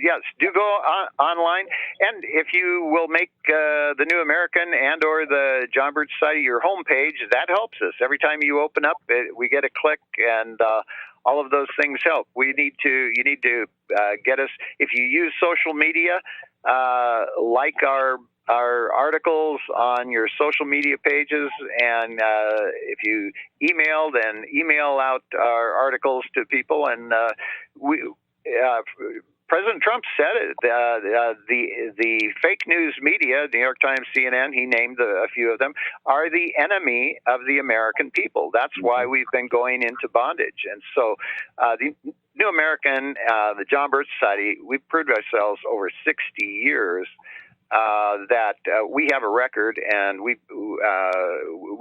Yes, do go online, and if you will make the New American and or the John Birch Society your homepage, that helps us. Every time you open up, we get a click, and all of those things help. You need to get us. If you use social media, like our articles on your social media pages, and if you email, then email out our articles to people. And President Trump said it. The fake news media, New York Times, CNN, he named a few of them, are the enemy of the American people. That's why we've been going into bondage. And so the New American, the John Birch Society, we've proved ourselves over 60 years that we have a record, and we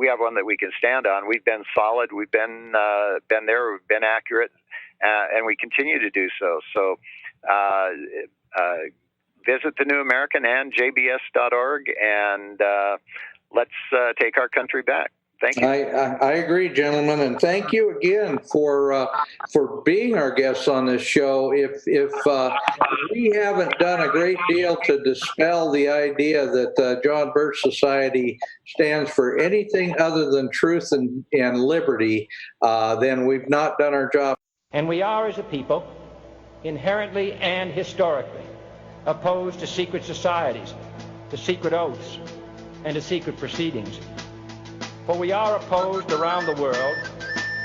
have one that we can stand on. We've been solid. We've been there. We've been accurate, and we continue to do so. So visit the New American and jbs.org, and let's take our country back. Thank you. I agree, gentlemen, and thank you again for being our guests on this show. If we haven't done a great deal to dispel the idea that John Birch Society stands for anything other than truth and liberty, then we've not done our job. And we are, as a people, inherently and historically opposed to secret societies, to secret oaths, and to secret proceedings. For we are opposed around the world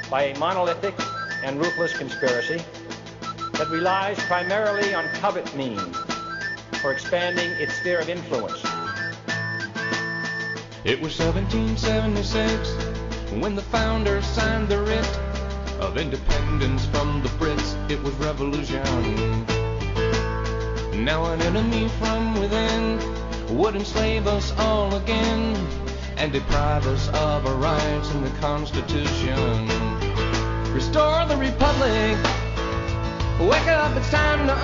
by a monolithic and ruthless conspiracy that relies primarily on covert means for expanding its sphere of influence. It was 1776 when the founders signed the writ of independence from the Brits. It was revolution. Now an enemy from within would enslave us all again and deprive us of our rights in the Constitution. Restore the Republic. Wake up, it's time to